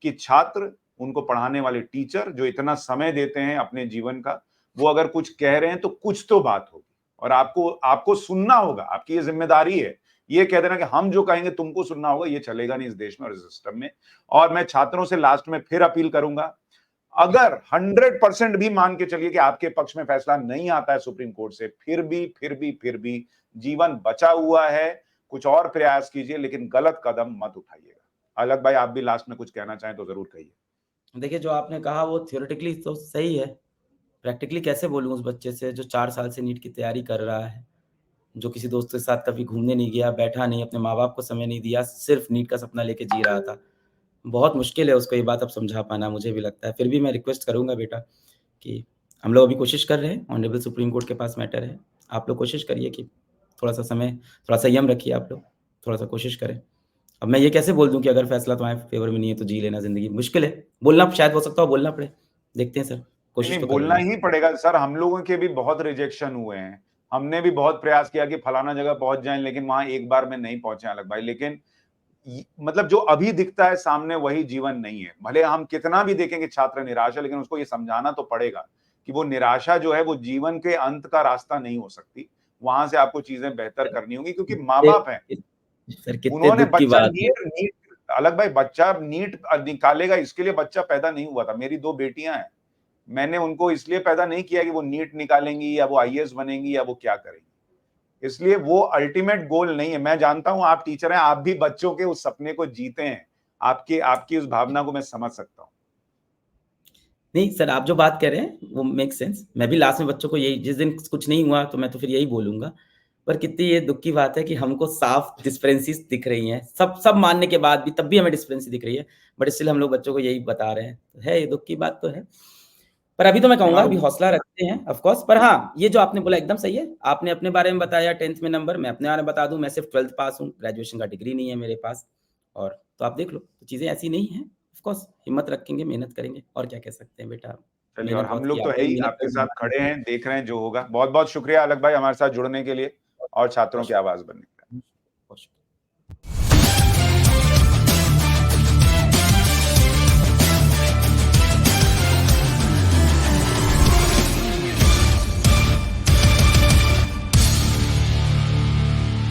कि छात्र, उनको पढ़ाने वाले टीचर जो इतना समय देते हैं अपने जीवन का, वो अगर कुछ कह रहे हैं तो कुछ तो बात होगी और आपको आपको सुनना होगा। आपकी ये जिम्मेदारी है। ये कह देना कि हम जो कहेंगे तुमको सुनना होगा, ये चलेगा नहीं इस देश में और इस सिस्टम में। और मैं छात्रों से लास्ट में फिर अपील करूंगा, अगर 100% भी मान के चलिए कि आपके पक्ष में फैसला नहीं आता है सुप्रीम कोर्ट से, फिर भी जीवन बचा हुआ है। कुछ और प्रयास कीजिए, लेकिन गलत कदम मत उठाइएगा। अलग भाई, आप भी लास्ट में कुछ कहना चाहें तो जरूर कहिए। देखिए, जो आपने कहा वो थ्योरेटिकली तो सही है, प्रैक्टिकली कैसे बोलूँ उस बच्चे से जो 4 साल से नीट की तैयारी कर रहा है, जो किसी दोस्त के साथ कभी घूमने नहीं गया, बैठा नहीं, अपने माँ-बाप को समय नहीं दिया, सिर्फ़ नीट का सपना लेके जी रहा था। बहुत मुश्किल है उसको ये बात अब समझा पाना, मुझे भी लगता है। फिर भी मैं रिक्वेस्ट करूँगा बेटा कि हम लोग अभी कोशिश कर रहे हैं, ऑनरेबल सुप्रीम कोर्ट के पास मैटर है। आप लोग कोशिश करिए कि थोड़ा-सा समय, थोड़ा संयम रखिए आप लोग, थोड़ा-सा कोशिश करें। अब मैं ये कैसे बोल दूँ कि अगर फैसला तुम्हारे फ़ेवर में नहीं है तो जी लेना ज़िंदगी, मुश्किल है। बोलना शायद हो सकता हो बोलना पड़े। देखते हैं सर, नहीं, कोशिश नहीं, तो कर बोलना रहे हैं। ही पड़ेगा सर। हम लोगों के भी बहुत रिजेक्शन हुए हैं। हमने भी बहुत प्रयास किया कि फलाना जगह पहुंच जाएं, लेकिन वहां एक बार में नहीं पहुंचे अलग भाई। लेकिन मतलब जो अभी दिखता है सामने वही जीवन नहीं है। भले हम कितना भी देखें कि छात्र निराश है, लेकिन उसको ये समझाना तो पड़ेगा कि वो निराशा जो है वो जीवन के अंत का रास्ता नहीं हो सकती। वहां से आपको चीजें बेहतर करनी होंगी, क्योंकि माँ ए बाप हैं। सर कितने उन्होंने दुःख की बच्चा बात है। नीट नीट अलग भाई, बच्चा नीट निकालेगा इसके लिए बच्चा पैदा नहीं हुआ था। मेरी 2 बेटियां हैं। मैंने उनको इसलिए पैदा नहीं किया कि वो नीट निकालेंगी या वो आईएएस बनेंगी या वो क्या करेंगी। इसलिए वो अल्टीमेट गोल नहीं है। मैं जानता हूं आप टीचर हैं, आप भी बच्चों के उस सपने को जीते हैं। आपकी आपकी उस भावना को मैं समझ सकता हूं। नहीं सर, आप जो बात कह रहे हैं वो मेक सेंस। मैं भी लास्ट में बच्चों को यही, जिस दिन कुछ नहीं हुआ तो मैं तो फिर यही बोलूँगा। पर कितनी ये दुःख की बात है कि हमको साफ डिस्क्रिपेंसीज़ दिख रही हैं। सब सब मानने के बाद भी तब भी हमें डिस्क्रिपेंसी दिख रही है। बट स्टिल हम लोग बच्चों को यही बता रहे हैं। तो है, ये दुःख की बात तो है। पर अभी तो मैं कहूँगा अभी हौसला रखते हैं ऑफ कोर्स। पर हाँ, ये जो आपने बोला एकदम सही है। आपने अपने बारे में बताया 10th में नंबर, मैं अपने बारे में बता दूँ, मैं सिर्फ 12th पास हूँ, ग्रेजुएशन का डिग्री नहीं है मेरे पास। और तो आप देख लो, चीज़ें ऐसी नहीं हैं। ऑफ कोर्स हिम्मत रखेंगे, मेहनत करेंगे और क्या कह सकते हैं बेटा। चलिए, और मेहनत हम बहुत की, लोग तो है आपने भी ही मेहनत आपके साथ करी। खड़े हैं, देख रहे हैं जो होगा। बहुत बहुत शुक्रिया अलग भाई हमारे साथ जुड़ने के लिए और छात्रों बहुत की शुक्रिया। आवाज बनने के लिए।